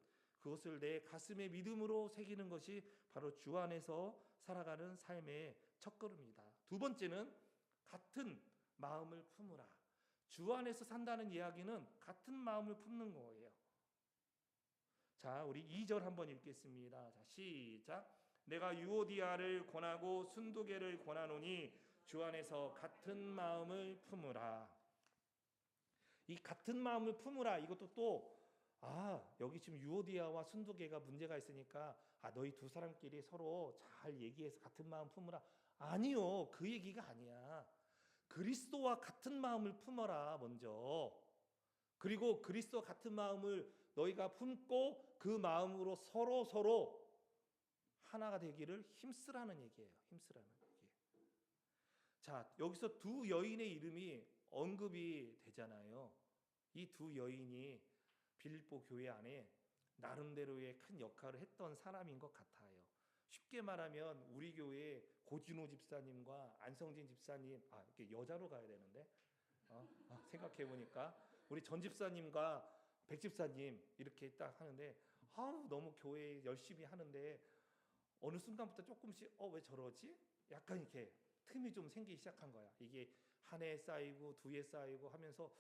그것을 내 가슴에 믿음으로 새기는 것이 바로 주 안에서 살아가는 삶의 첫걸음이다. 두 번째는 같은 마음을 품으라. 주 안에서 산다는 이야기는 같은 마음을 품는 거예요. 자, 우리 2절 한번 읽겠습니다. 자, 시작. 내가 유오디아를 권하고 순두개를 권하노니 주 안에서 같은 마음을 품으라. 이 같은 마음을 품으라, 이것도 또 여기 지금 유오디아와 순두개가 문제가 있으니까 너희 두 사람끼리 서로 잘 얘기해서 같은 마음 품으라. 아니요, 그 얘기가 아니야. 그리스도와 같은 마음을 품어라 먼저. 그리고 그리스도와 같은 마음을 너희가 품고 그 마음으로 서로 하나가 되기를 힘쓰라는 얘기예요. 힘쓰라는 얘기. 자, 여기서 두 여인의 이름이 언급이 되잖아요. 이 두 여인이 빌립보 교회 안에 나름대로의 큰 역할을 했던 사람인 것 같아요. 쉽게 말하면 우리 교회 고진호 집사님과 안성진 집사님, 이렇게 여자로 가야 되는데 생각해 보니까 우리 전 집사님과 백 집사님 이렇게 딱 하는데 너무 교회 열심히 하는데 어느 순간부터 조금씩 왜 저러지? 약간 이렇게 틈이 좀 생기기 시작한 거야. 이게 한 해 쌓이고 두 해 쌓이고 하면서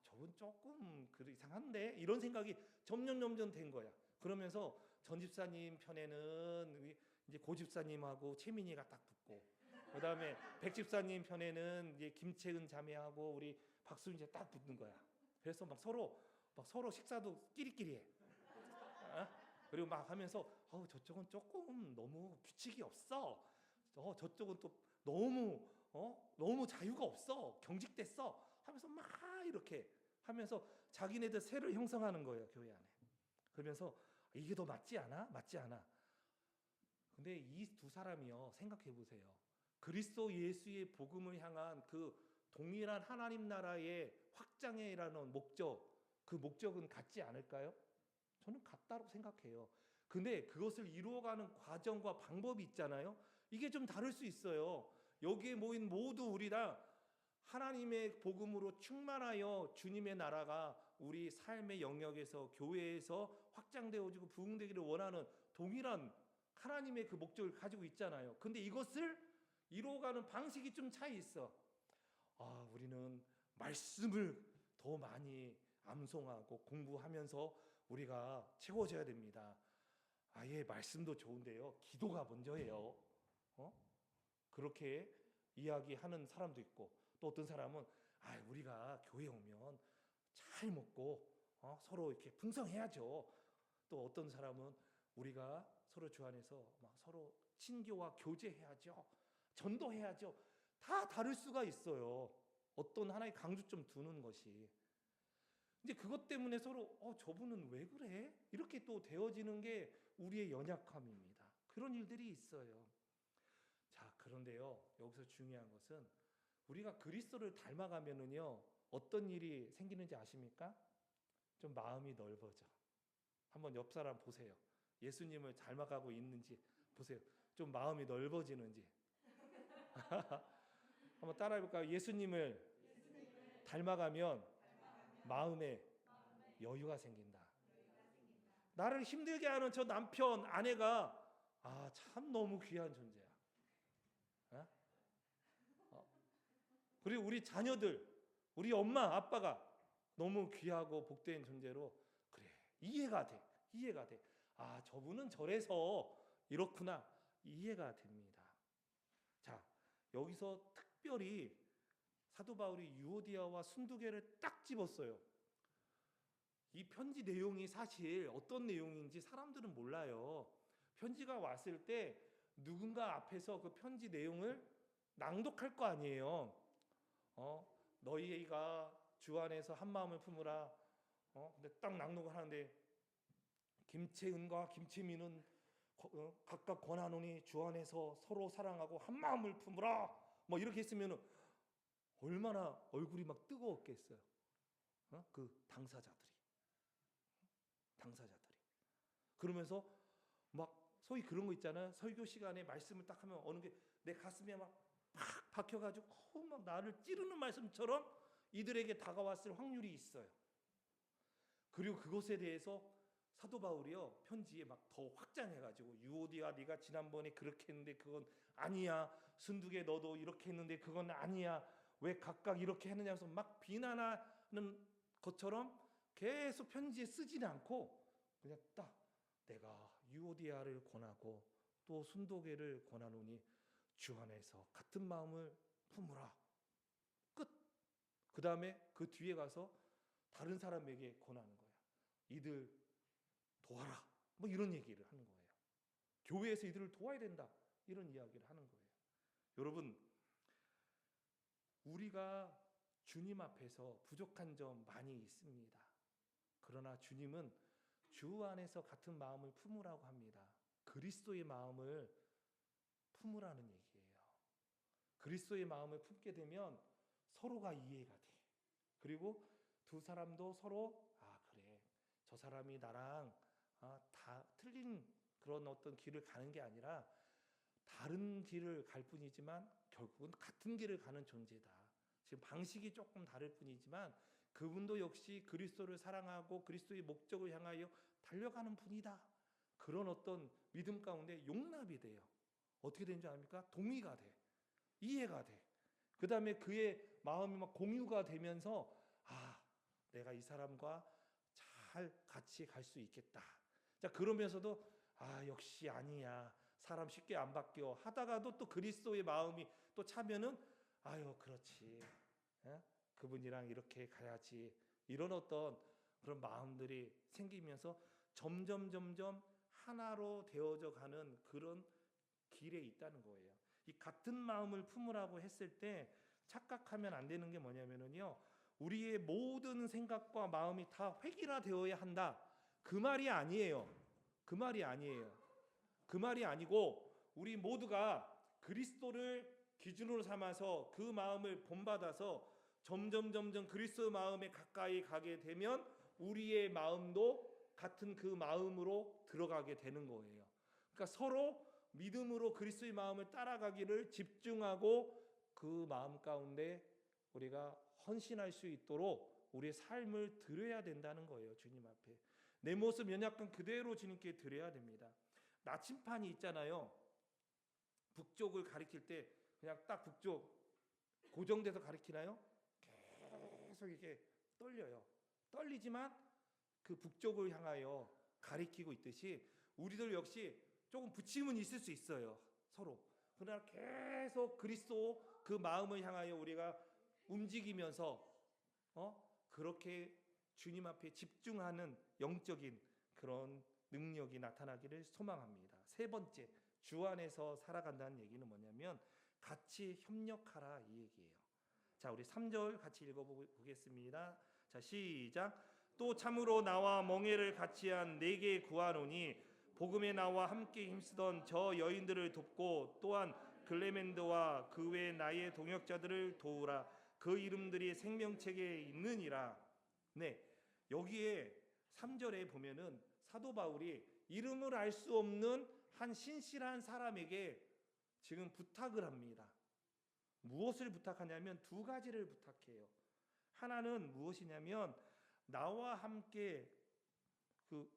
저건 조금 이상한데 이런 생각이 점점 된 거야. 그러면서 전 집사님 편에는 이제 고 집사님하고 최민희가 딱 붙고, 그다음에 백 집사님 편에는 이제 김채은 자매하고 우리 박수인제 딱 붙는 거야. 그래서 막 서로 식사도 끼리끼리 해. 그리고 막 하면서 저쪽은 조금 너무 규칙이 없어. 저쪽은 또 너무 자유가 없어. 경직됐어. 하면서 막 이렇게 하면서 자기네들 세를 형성하는 거예요, 교회 안에. 그러면서 이게 더 맞지 않아? 맞지 않아? 근데 이 두 사람이요, 생각해 보세요. 그리스도 예수의 복음을 향한 그 동일한 하나님 나라의 확장이라는 목적, 그 목적은 같지 않을까요? 저는 같다고 생각해요. 근데 그것을 이루어가는 과정과 방법이 있잖아요. 이게 좀 다를 수 있어요. 여기에 모인 모두 우리 다 하나님의 복음으로 충만하여 주님의 나라가 우리 삶의 영역에서 교회에서 확장되어지고 부흥되기를 원하는 동일한 하나님의 그 목적을 가지고 있잖아요. 근데 이것을 이루어가는 방식이 좀 차이 있어. 우리는 말씀을 더 많이 암송하고 공부하면서 우리가 채워져야 됩니다. 말씀도 좋은데요, 기도가 먼저예요. 그렇게 이야기하는 사람도 있고, 또 어떤 사람은 우리가 교회 오면 잘 먹고 서로 이렇게 풍성해야죠. 또 어떤 사람은 우리가 서로 주 안에서 막 서로 친교와 교제해야죠. 전도해야죠. 다 다를 수가 있어요. 어떤 하나의 강조점 두는 것이. 이제 그것 때문에 서로 저분은 왜 그래? 이렇게 또 되어지는 게 우리의 연약함입니다. 그런 일들이 있어요. 자, 그런데요, 여기서 중요한 것은 우리가 그리스도를 닮아가면은요, 어떤 일이 생기는지 아십니까? 좀 마음이 넓어져. 한번 옆 사람 보세요. 예수님을 닮아가고 있는지 보세요. 좀 마음이 넓어지는지. 한번 따라해볼까요? 예수님을 닮아가면 마음에 여유가 생긴다. 나를 힘들게 하는 저 남편, 아내가 참 너무 귀한 존재야. 그리고 우리 자녀들, 우리 엄마, 아빠가 너무 귀하고 복된 존재로, 그래, 이해가 돼. 이해가 돼. 저분은 저래서 이렇구나. 이해가 됩니다. 자, 여기서 특별히 사도 바울이 유오디아와 순두계를 딱 집었어요. 이 편지 내용이 사실 어떤 내용인지 사람들은 몰라요. 편지가 왔을 때 누군가 앞에서 그 편지 내용을 낭독할 거 아니에요. 너희가 주 안에서 한 마음을 품으라. 근데 딱 낭독을 하는데 김채은과 김채민은 각각 권하노니 주 안에서 서로 사랑하고 한 마음을 품으라. 뭐 이렇게 했으면 얼마나 얼굴이 막 뜨거웠겠어요. 그 당사자들이. 그러면서 막 소위 그런 거 있잖아요. 설교 시간에 말씀을 딱 하면 어느 게 내 가슴에 막 박혀가지고 막 나를 찌르는 말씀처럼 이들에게 다가왔을 확률이 있어요. 그리고 그것에 대해서 사도 바울이요 편지에 막 더 확장해가지고 유오디아 네가 지난번에 그렇게 했는데 그건 아니야. 순두계 너도 이렇게 했는데 그건 아니야. 왜 각각 이렇게 했느냐면서 막 비난하는 것처럼 계속 편지에 쓰지는 않고 그냥 딱 내가 유오디아를 권하고 또 순두계를 권하노니 주 안에서 같은 마음을 품으라. 끝. 그 다음에 그 뒤에 가서 다른 사람에게 권하는 거야. 이들 도와라. 뭐 이런 얘기를 하는 거예요. 교회에서 이들을 도와야 된다. 이런 이야기를 하는 거예요. 여러분, 우리가 주님 앞에서 부족한 점 많이 있습니다. 그러나 주님은 주 안에서 같은 마음을 품으라고 합니다. 그리스도의 마음을 품으라는 얘기예요. 그리스도의 마음을 품게 되면 서로가 이해가 돼. 그리고 두 사람도 서로 그래. 저 사람이 나랑 다 틀린 그런 어떤 길을 가는 게 아니라 다른 길을 갈 뿐이지만 결국은 같은 길을 가는 존재다. 지금 방식이 조금 다를 뿐이지만 그분도 역시 그리스도를 사랑하고 그리스도의 목적을 향하여 달려가는 분이다. 그런 어떤 믿음 가운데 용납이 돼요. 어떻게 되는 줄 압니까? 동의가 돼. 이해가 돼. 그 다음에 그의 마음이 막 공유가 되면서 내가 이 사람과 잘 같이 갈 수 있겠다. 자, 그러면서도 역시 아니야. 사람 쉽게 안 바뀌어. 하다가도 또 그리스도의 마음이 또 차면은 그렇지. 그분이랑 이렇게 가야지. 이런 어떤 그런 마음들이 생기면서 점점 하나로 되어져 가는 그런 길에 있다는 거예요. 이 같은 마음을 품으라고 했을 때 착각하면 안 되는 게 뭐냐면은요. 우리의 모든 생각과 마음이 다 획일화되어야 한다. 그 말이 아니에요. 그 말이 아니고 우리 모두가 그리스도를 기준으로 삼아서 그 마음을 본받아서 점점 그리스도 마음에 가까이 가게 되면 우리의 마음도 같은 그 마음으로 들어가게 되는 거예요. 그러니까 서로 믿음으로 그리스도의 마음을 따라가기를 집중하고 그 마음 가운데 우리가 헌신할 수 있도록 우리의 삶을 드려야 된다는 거예요. 주님 앞에 내 모습 연약한 그대로 주님께 드려야 됩니다. 나침판이 있잖아요. 북쪽을 가리킬 때 그냥 딱 북쪽 고정돼서 가리키나요? 계속 이렇게 떨려요. 떨리지만 그 북쪽을 향하여 가리키고 있듯이 우리들 역시 조금 부침은 있을 수 있어요. 서로 그러나 계속 그리스도 그 마음을 향하여 우리가 움직이면서 그렇게 주님 앞에 집중하는 영적인 그런 능력이 나타나기를 소망합니다. 세 번째, 주 안에서 살아간다는 얘기는 뭐냐면 같이 협력하라 이 얘기예요. 자, 우리 3절 같이 읽어보겠습니다. 자, 시작. 또 참으로 나와 멍에를 같이 한 내게 구하노니 복음에 나와 함께 힘쓰던 저 여인들을 돕고 또한 글레멘드와 그 외 나의 동역자들을 도우라. 그 이름들이 생명책에 있느니라. 네, 여기에 3절에 보면은 사도 바울이 이름을 알 수 없는 한 신실한 사람에게 지금 부탁을 합니다. 무엇을 부탁하냐면 두 가지를 부탁해요. 하나는 무엇이냐면 나와 함께 그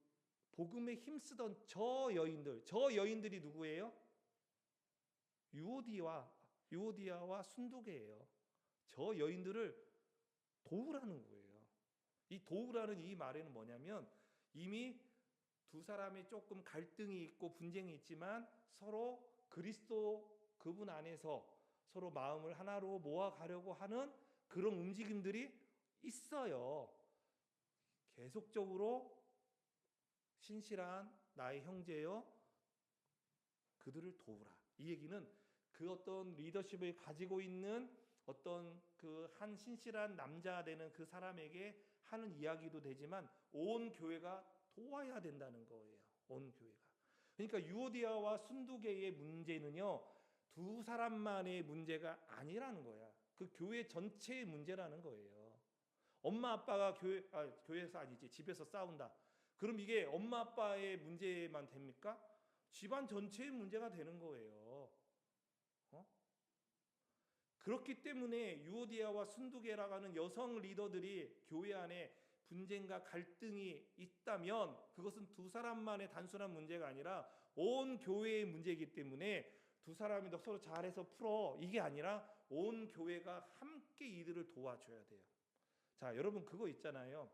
복음에 힘쓰던 저 여인들이 누구예요? 유오디아와 순두계예요. 저 여인들을 도우라는 거예요. 이 도우라는 이 말에는 뭐냐면 이미 두 사람이 조금 갈등이 있고 분쟁이 있지만 서로 그리스도 그분 안에서 서로 마음을 하나로 모아가려고 하는 그런 움직임들이 있어요. 계속적으로 신실한 나의 형제여 그들을 도우라. 이 얘기는 그 어떤 리더십을 가지고 있는 어떤 그 한 신실한 남자 되는 그 사람에게 하는 이야기도 되지만 온 교회가 도와야 된다는 거예요. 온 교회가. 그러니까 유오디아와 순두계의 문제는요, 두 사람만의 문제가 아니라는 거야. 그 교회 전체의 문제라는 거예요. 엄마 아빠가 교회에서 아니지 집에서 싸운다. 그럼 이게 엄마 아빠의 문제만 됩니까? 집안 전체의 문제가 되는 거예요. 그렇기 때문에 유오디아와 순두계라고 하는 여성 리더들이 교회 안에 분쟁과 갈등이 있다면 그것은 두 사람만의 단순한 문제가 아니라 온 교회의 문제이기 때문에 두 사람이 서로 잘해서 풀어 이게 아니라 온 교회가 함께 이들을 도와줘야 돼요. 자, 여러분 그거 있잖아요.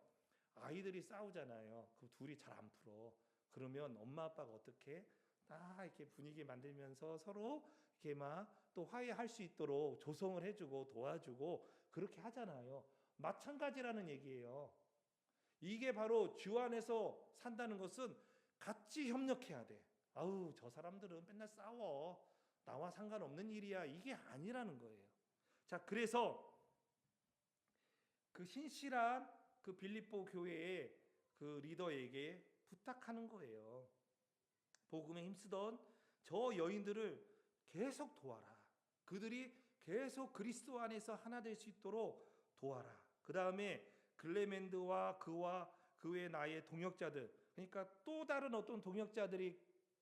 아이들이 싸우잖아요. 그 둘이 잘 안 풀어. 그러면 엄마 아빠가 어떻게 다 이렇게 분위기 만들면서 서로 이렇게 막 또 화해할 수 있도록 조성을 해주고 도와주고 그렇게 하잖아요. 마찬가지라는 얘기예요. 이게 바로 주 안에서 산다는 것은 같이 협력해야 돼. 아우 저 사람들은 맨날 싸워. 나와 상관없는 일이야. 이게 아니라는 거예요. 자, 그래서 그 신실한 그 빌립보 교회의 그 리더에게 부탁하는 거예요. 복음에 힘쓰던 저 여인들을 계속 도와라. 그들이 계속 그리스도 안에서 하나 될 수 있도록 도와라. 그 다음에 글레멘드와 그 외 나의 동역자들, 그러니까 또 다른 어떤 동역자들이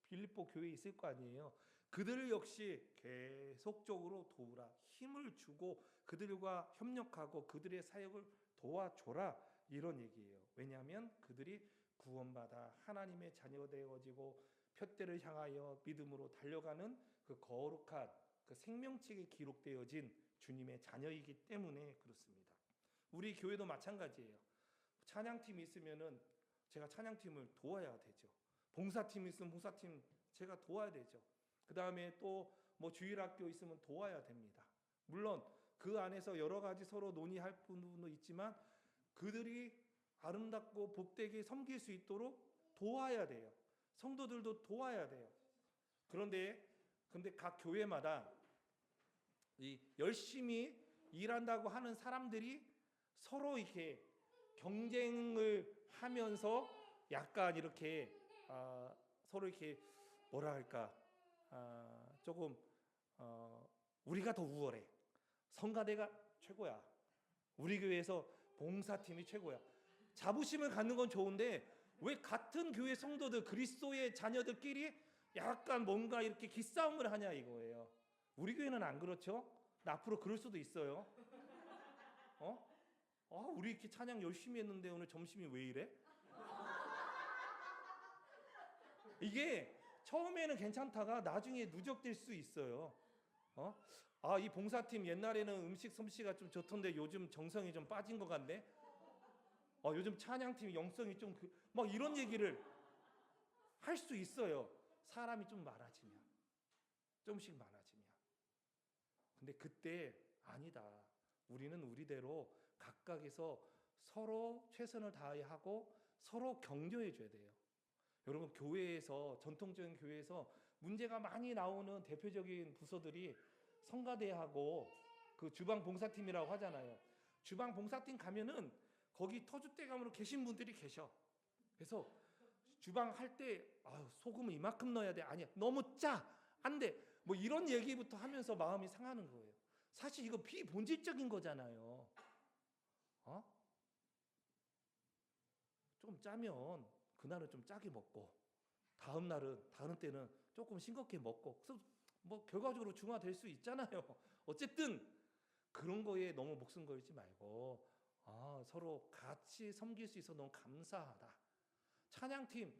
빌립보 교회에 있을 거 아니에요. 그들 역시 계속적으로 도우라. 힘을 주고 그들과 협력하고 그들의 사역을 도와줘라. 이런 얘기예요. 왜냐하면 그들이 구원받아 하나님의 자녀 되어지고 푯대를 향하여 믿음으로 달려가는 그 거룩한 그 생명책에 기록되어진 주님의 자녀이기 때문에 그렇습니다. 우리 교회도 마찬가지예요. 찬양팀이 있으면은 제가 찬양팀을 도와야 되죠. 봉사팀이 있으면 봉사팀 제가 도와야 되죠. 그 다음에 또 뭐 주일학교 있으면 도와야 됩니다. 물론 그 안에서 여러 가지 서로 논의할 부분도 있지만 그들이 아름답고 복되게 섬길 수 있도록 도와야 돼요. 성도들도 도와야 돼요. 근데 각 교회마다 이 열심히 일한다고 하는 사람들이 서로 이렇게 경쟁을 하면서 약간 이렇게 서로 이렇게 뭐라 할까 조금 우리가 더 우월해. 성가대가 최고야. 우리 교회에서 봉사팀이 최고야. 자부심을 갖는 건 좋은데 왜 같은 교회 성도들 그리스도의 자녀들끼리 약간 뭔가 이렇게 기싸움을 하냐 이거예요. 우리 교회는 안 그렇죠? 앞으로 그럴 수도 있어요. 우리 이렇게 찬양 열심히 했는데 오늘 점심이 왜 이래? 이게 처음에는 괜찮다가 나중에 누적될 수 있어요. 이 봉사팀 옛날에는 음식 솜씨가 좀 좋던데 요즘 정성이 좀 빠진 것 같네. 요즘 찬양팀 영성이 좀 막 이런 얘기를 할 수 있어요. 사람이 좀 많아지면. 조금씩 많아지면. 근데 그때 아니다. 우리는 우리대로 각각에서 서로 최선을 다해야 하고 서로 격려해 줘야 돼요. 여러분, 교회에서, 전통적인 교회에서 문제가 많이 나오는 대표적인 부서들이 성가대하고 그 주방 봉사팀이라고 하잖아요. 주방 봉사팀 가면은 거기 터줏대감으로 계신 분들이 계셔. 그래서 주방 할 때 소금을 이만큼 넣어야 돼. 아니야, 너무 짜. 안 돼. 뭐 이런 얘기부터 하면서 마음이 상하는 거예요. 사실 이거 비본질적인 거잖아요. 좀 짜면 그날은 좀 짜게 먹고 다음 때는 조금 싱겁게 먹고, 그래서 뭐 결과적으로 중화될 수 있잖아요. 어쨌든 그런 거에 너무 목숨 걸지 말고 서로 같이 섬길 수 있어 너무 감사하다. 찬양팀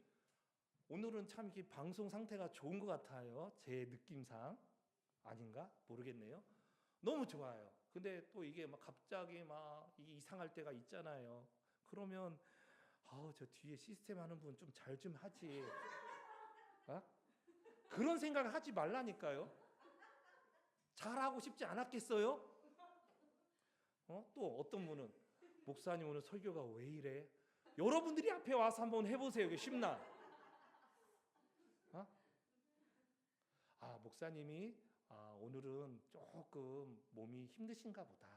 오늘은 참 이렇게 방송 상태가 좋은 것 같아요. 제 느낌상. 아닌가? 모르겠네요. 너무 좋아요. 근데 또 이게 막 갑자기 막 이게 이상할 때가 있잖아요. 그러면 저 뒤에 시스템 하는 분 좀 잘 좀 하지. 그런 생각을 하지 말라니까요. 잘하고 싶지 않았겠어요? 또 어떤 분은 목사님 오늘 설교가 왜 이래? 여러분들이 앞에 와서 한번 해보세요. 이게 쉽나? 목사님이 오늘은 조금 몸이 힘드신가 보다.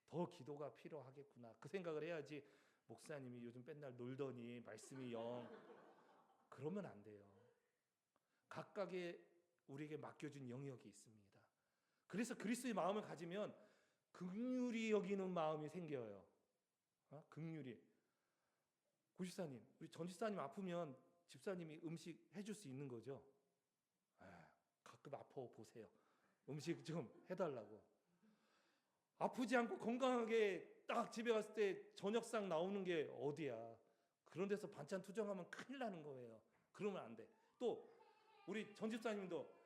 더 기도가 필요하겠구나. 그 생각을 해야지. 목사님이 요즘 맨날 놀더니 말씀이 영. 그러면 안 돼요. 각각의 우리에게 맡겨준 영역이 있습니다. 그래서 그리스도의 마음을 가지면 긍휼히 여기는 마음이 생겨요. 긍휼히. 고집사님, 우리 전집사님 아프면 집사님이 음식 해줄 수 있는 거죠? 가끔 아파 보세요. 음식 좀 해달라고. 아프지 않고 건강하게 딱 집에 갔을 때 저녁상 나오는 게 어디야. 그런 데서 반찬 투정하면 큰일 나는 거예요. 그러면 안 돼. 또 우리 전집사님도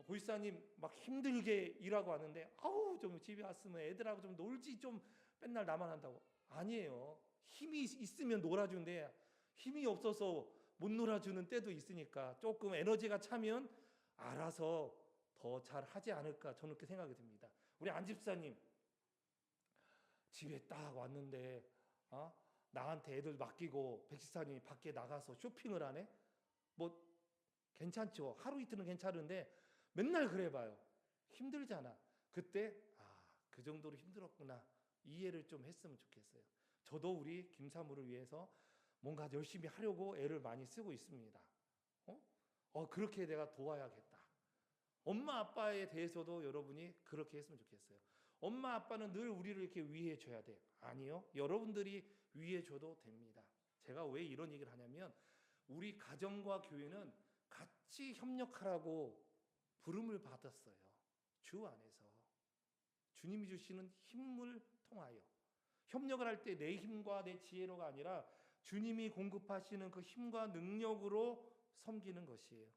고집사님 막 힘들게 일하고 왔는데 좀 집에 왔으면 애들하고 좀 놀지, 좀 맨날 나만 한다고. 아니에요. 힘이 있으면 놀아주는데 힘이 없어서 못 놀아주는 때도 있으니까 조금 에너지가 차면 알아서 더 잘하지 않을까, 저는 그렇게 생각이 듭니다. 우리 안집사님 집에 딱 왔는데 나한테 애들 맡기고 백집사님이 밖에 나가서 쇼핑을 하네? 뭐 괜찮죠. 하루 이틀은 괜찮은데 맨날 그래봐요. 힘들잖아. 그때 그 정도로 힘들었구나, 이해를 좀 했으면 좋겠어요. 저도 우리 김사무를 위해서 뭔가 열심히 하려고 애를 많이 쓰고 있습니다. 그렇게 내가 도와야겠다. 엄마 아빠에 대해서도 여러분이 그렇게 했으면 좋겠어요. 엄마 아빠는 늘 우리를 이렇게 위해 줘야 돼. 아니요. 여러분들이 위해 줘도 됩니다. 제가 왜 이런 얘기를 하냐면 우리 가정과 교회는 같이 협력하라고 부름을 받았어요. 주 안에서. 주님이 주시는 힘을 통하여. 협력을 할 때 내 힘과 내 지혜로가 아니라 주님이 공급하시는 그 힘과 능력으로 섬기는 것이에요.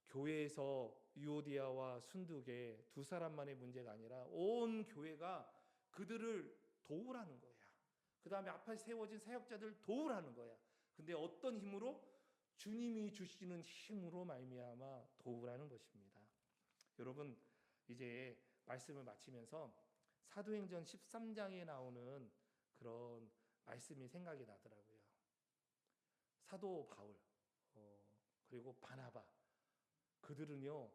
교회에서 유오디아와 순두계 두 사람만의 문제가 아니라 온 교회가 그들을 도우라는 거야. 그 다음에 앞에 세워진 사역자들 도우라는 거야. 근데 어떤 힘으로? 주님이 주시는 힘으로 말미암아 도우라는 것입니다. 여러분, 이제 말씀을 마치면서 사도행전 13장에 나오는 그런 말씀이 생각이 나더라고요. 사도 바울 그리고 바나바, 그들은요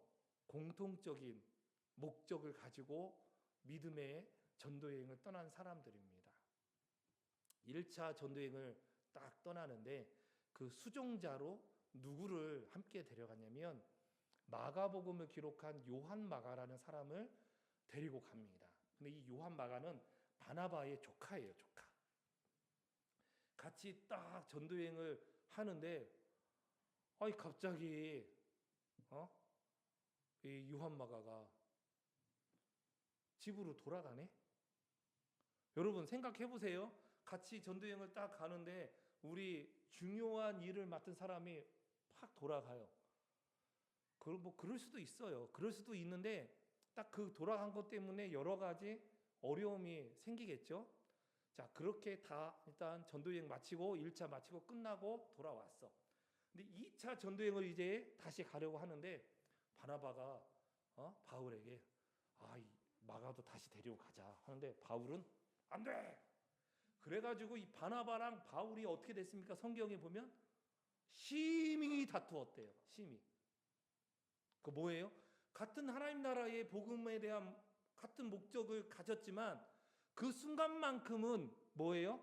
공통적인 목적을 가지고 믿음의 전도여행을 떠난 사람들입니다. 1차 전도여행을 딱 떠나는데 그 수종자로 누구를 함께 데려가냐면 마가복음을 기록한 요한 마가라는 사람을 데리고 갑니다. 근데 이 요한 마가는 바나바의 조카예요, 조카. 같이 딱 전도여행을 하는데 갑자기 이 요한 마가가 집으로 돌아가네? 여러분 생각해 보세요. 같이 전도여행을 딱 가는데 우리 중요한 일을 맡은 사람이 팍 돌아가요. 그럴 수도 있어요. 그럴 수도 있는데 딱 그 돌아간 것 때문에 여러 가지 어려움이 생기겠죠. 자, 그렇게 다 일단 전도여행 마치고 1차 마치고 끝나고 돌아왔어. 근데 2차 전도여행을 이제 다시 가려고 하는데 바나바가 바울에게 이 마가도 다시 데리고 가자 하는데 바울은 안 돼. 그래가지고 이 바나바랑 바울이 어떻게 됐습니까? 성경에 보면 심히 다투었대요. 심히. 그 뭐예요? 같은 하나님 나라의 복음에 대한 같은 목적을 가졌지만 그 순간만큼은 뭐예요?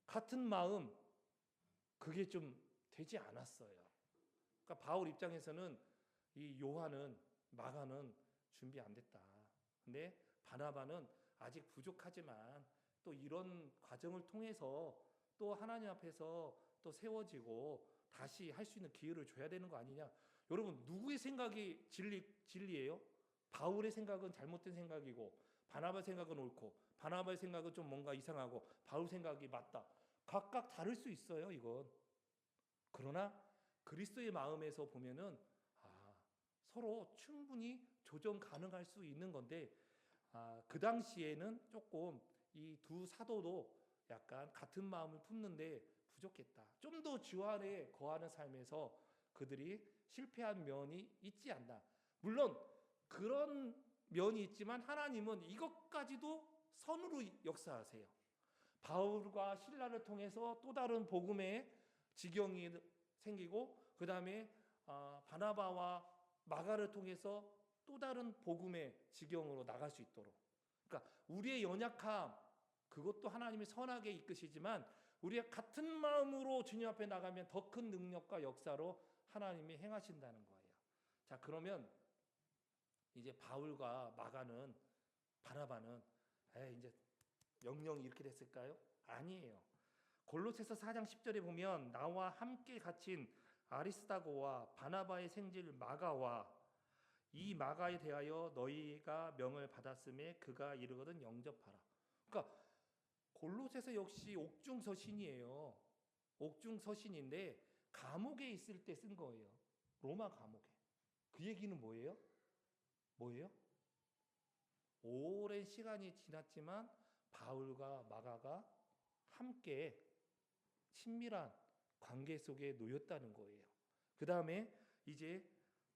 같은 마음 그게 좀 되지 않았어요. 그러니까 바울 입장에서는 이 요한은 마가는 준비 안 됐다. 근데 바나바는 아직 부족하지만 또 이런 과정을 통해서 또 하나님 앞에서 또 세워지고 다시 할 수 있는 기회를 줘야 되는 거 아니냐. 여러분 누구의 생각이 진리예요? 바울의 생각은 잘못된 생각이고 바나바의 생각은 옳고 바나바의 생각은 좀 뭔가 이상하고 바울 생각이 맞다. 각각 다를 수 있어요. 이건. 그러나 그리스도의 마음에서 보면은 서로 충분히 조정 가능할 수 있는 건데 그 당시에는 조금 이 두 사도도 약간 같은 마음을 품는데 부족했다. 좀 더 주 안에 거하는 삶에서 그들이 실패한 면이 있지 않나. 물론 그런 면이 있지만 하나님은 이것까지도 선으로 역사하세요. 바울과 신라를 통해서 또 다른 복음의 지경이 생기고 그 다음에 바나바와 마가를 통해서 또 다른 복음의 지경으로 나갈 수 있도록. 그러니까 우리의 연약함 그것도 하나님이 선하게 이끄시지만 우리가 같은 마음으로 주님 앞에 나가면 더 큰 능력과 역사로 하나님이 행하신다는 거예요. 자, 그러면 이제 바울과 마가는 바나바는 이제 영영이 이렇게 됐을까요? 아니에요. 골로새서 4장 10절에 보면 나와 함께 갇힌 아리스다고와 바나바의 생질 마가와 이 마가에 대하여 너희가 명을 받았음에 그가 이르거든 영접하라. 그러니까 골로새서 역시 옥중서신이에요. 옥중서신인데 감옥에 있을 때 쓴 거예요. 로마 감옥에. 그 얘기는 뭐예요? 오랜 시간이 지났지만 바울과 마가가 함께 친밀한 관계 속에 놓였다는 거예요. 그 다음에 이제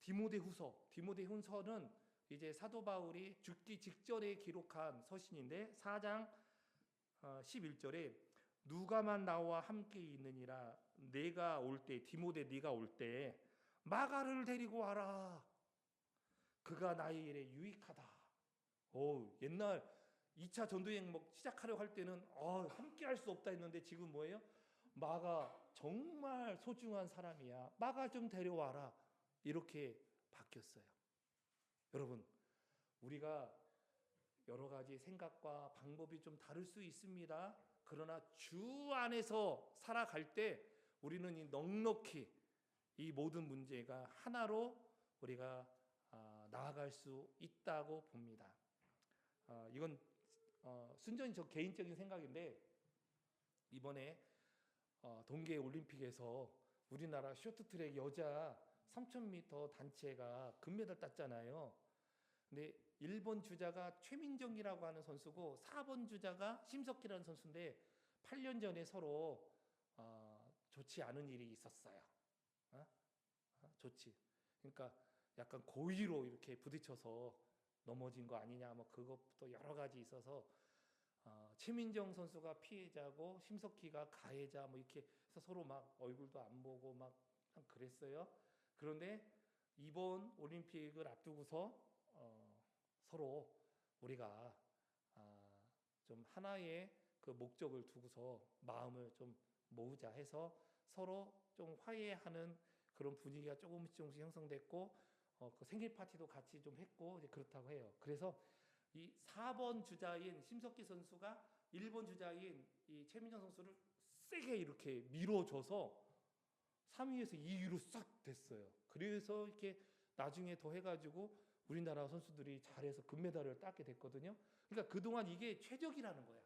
디모데후서는 이제 사도 바울이 죽기 직전에 기록한 서신인데 4장 11절에 누가만 나와 함께 있느니라 내가 올 때 디모데 네가 올 때 마가를 데리고 와라. 그가 나의 일에 유익하다. 옛날 2차 전도여행 시작하려고 할 때는 함께 할 수 없다 했는데 지금 뭐예요? 마가 정말 소중한 사람이야. 마가 좀 데려와라. 이렇게 바뀌었어요. 여러분, 우리가 여러 가지 생각과 방법이 좀 다를 수 있습니다. 그러나 주 안에서 살아갈 때 우리는 이 넉넉히 이 모든 문제가 하나로 우리가 나아갈 수 있다고 봅니다. 이건 순전히 저 개인적인 생각인데 이번에 동계 올림픽에서 우리나라 쇼트트랙 여자 3000m 단체가 금메달 땄잖아요. 근데 1번 주자가 최민정이라고 하는 선수고 4번 주자가 심석희라는 선수인데 8년 전에 서로 좋지 않은 일이 있었어요. 그러니까 약간 고의로 이렇게 부딪혀서 넘어진 거 아니냐, 그것부터 여러 가지 있어서 최민정 선수가 피해자고 심석희가 가해자 이렇게 해서 서로 막 얼굴도 안 보고 막 그랬어요. 그런데 이번 올림픽을 앞두고서 서로 우리가 좀 하나의 그 목적을 두고서 마음을 좀 모으자 해서 서로 좀 화해하는 그런 분위기가 조금씩 형성됐고 그 생일 파티도 같이 좀 했고 이제 그렇다고 해요. 그래서 이 4번 주자인 심석희 선수가 1번 주자인 이 최민정 선수를 세게 이렇게 밀어줘서 3위에서 2위로 싹 됐어요. 그래서 이렇게 나중에 더 해가지고 우리나라 선수들이 잘해서 금메달을 따게 됐거든요. 그러니까 그동안 이게 최적이라는 거야.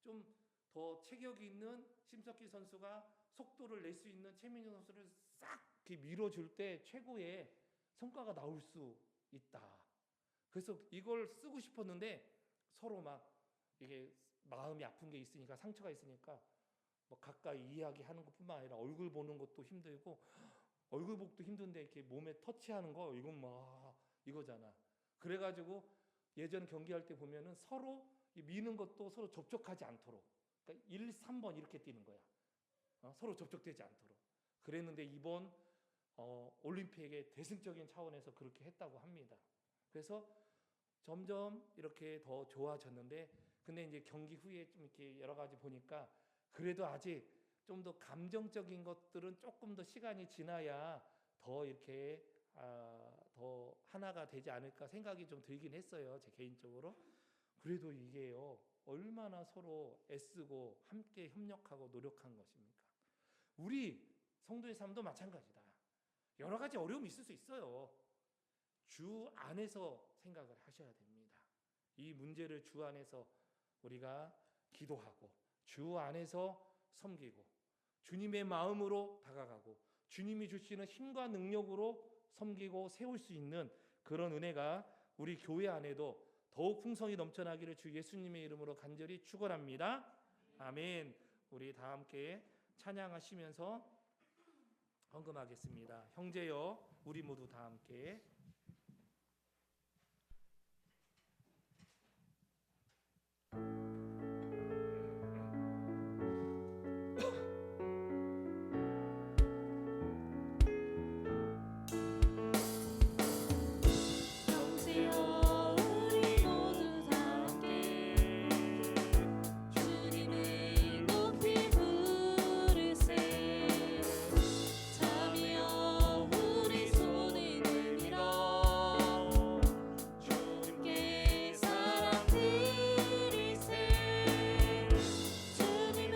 좀 더 체격이 있는 심석희 선수가 속도를 낼 수 있는 최민정 선수를 싹 이렇게 밀어줄 때 최고의 성과가 나올 수 있다. 그래서 이걸 쓰고 싶었는데 서로 막 이게 마음이 아픈 게 있으니까 상처가 있으니까 가까이 이야기하는 것뿐만 아니라 얼굴 보는 것도 힘들고 얼굴 보기도 힘든데 이렇게 몸에 터치하는 거 이건 이거잖아. 그래가지고 예전 경기할 때 보면은 서로 이 미는 것도 서로 접촉하지 않도록, 그러니까 1, 3번 이렇게 뛰는 거야. 서로 접촉되지 않도록. 그랬는데 이번 올림픽의 대승적인 차원에서 그렇게 했다고 합니다. 그래서 점점 이렇게 더 좋아졌는데, 근데 이제 경기 후에 좀 이렇게 여러 가지 보니까 그래도 아직 좀 더 감정적인 것들은 조금 더 시간이 지나야 더 이렇게 더 하나가 되지 않을까 생각이 좀 들긴 했어요, 제 개인적으로. 그래도 이게요, 얼마나 서로 애쓰고 함께 협력하고 노력한 것입니까? 우리 성도의 삶도 마찬가지다. 여러 가지 어려움이 있을 수 있어요. 주 안에서 생각을 하셔야 됩니다. 이 문제를 주 안에서 우리가 기도하고 주 안에서 섬기고 주님의 마음으로 다가가고 주님이 주시는 힘과 능력으로 섬기고 세울 수 있는 그런 은혜가 우리 교회 안에도 더욱 풍성히 넘쳐나기를 주 예수님의 이름으로 간절히 축원합니다. 아멘. 우리 다 함께 찬양하시면서 헌금하겠습니다. 형제여, 우리 모두 다 함께. 형제여 우리 모두 다 함께 주님을 높이 부르세 자매여 우리 손을 내밀어 주님께 사랑 드리세 주님은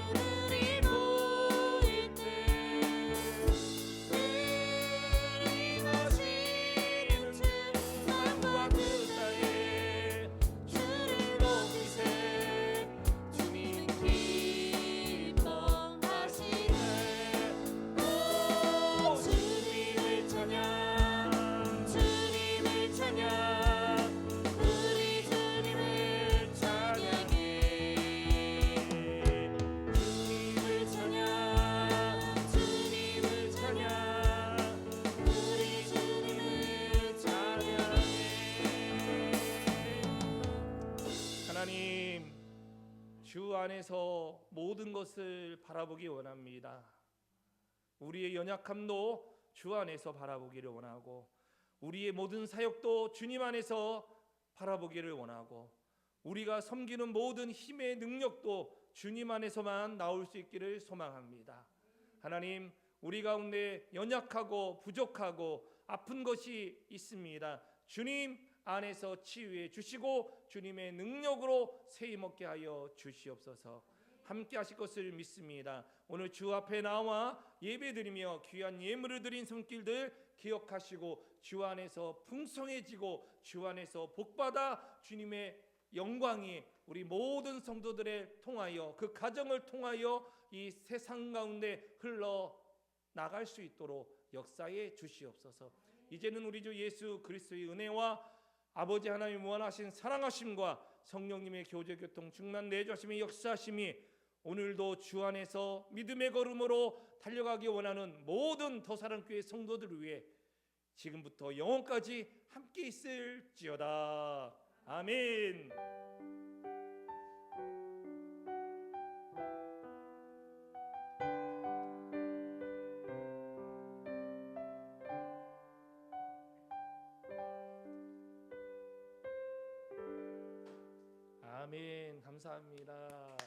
우리 모일 때 내리가시는 주 땅과 그 땅에 주를 높이세 주님은 기뻐하시네 오 주님을 찬양 주님을 찬양 우리 주님을 찬양해 주님을 찬양 주님을 찬양 우리 주님을 찬양해 하나님, 주 안에서 모든 것을 바라보기 원합니다. 우리의 연약함도 주 안에서 바라보기를 원하고 우리의 모든 사역도 주님 안에서 바라보기를 원하고 우리가 섬기는 모든 힘의 능력도 주님 안에서만 나올 수 있기를 소망합니다. 하나님, 우리 가운데 연약하고 부족하고 아픈 것이 있습니다. 주님 안에서 치유해 주시고 주님의 능력으로 세임 얻게 하여 주시옵소서. 함께 하실 것을 믿습니다. 오늘 주 앞에 나와 예배드리며 귀한 예물을 드린 손길들 기억하시고 주 안에서 풍성해지고 주 안에서 복받아 주님의 영광이 우리 모든 성도들을 통하여 그 가정을 통하여 이 세상 가운데 흘러 나갈 수 있도록 역사해 주시옵소서. 이제는 우리 주 예수 그리스도의 은혜와 아버지 하나님의 무한하신 사랑하심과 성령님의 교제 교통 충만 내주하심의 역사하심이 오늘도 주 안에서 믿음의 걸음으로 달려가기 원하는 모든 더사랑교회 성도들을 위해 지금부터 영원까지 함께 있을지어다. 아멘. 아멘. 감사합니다.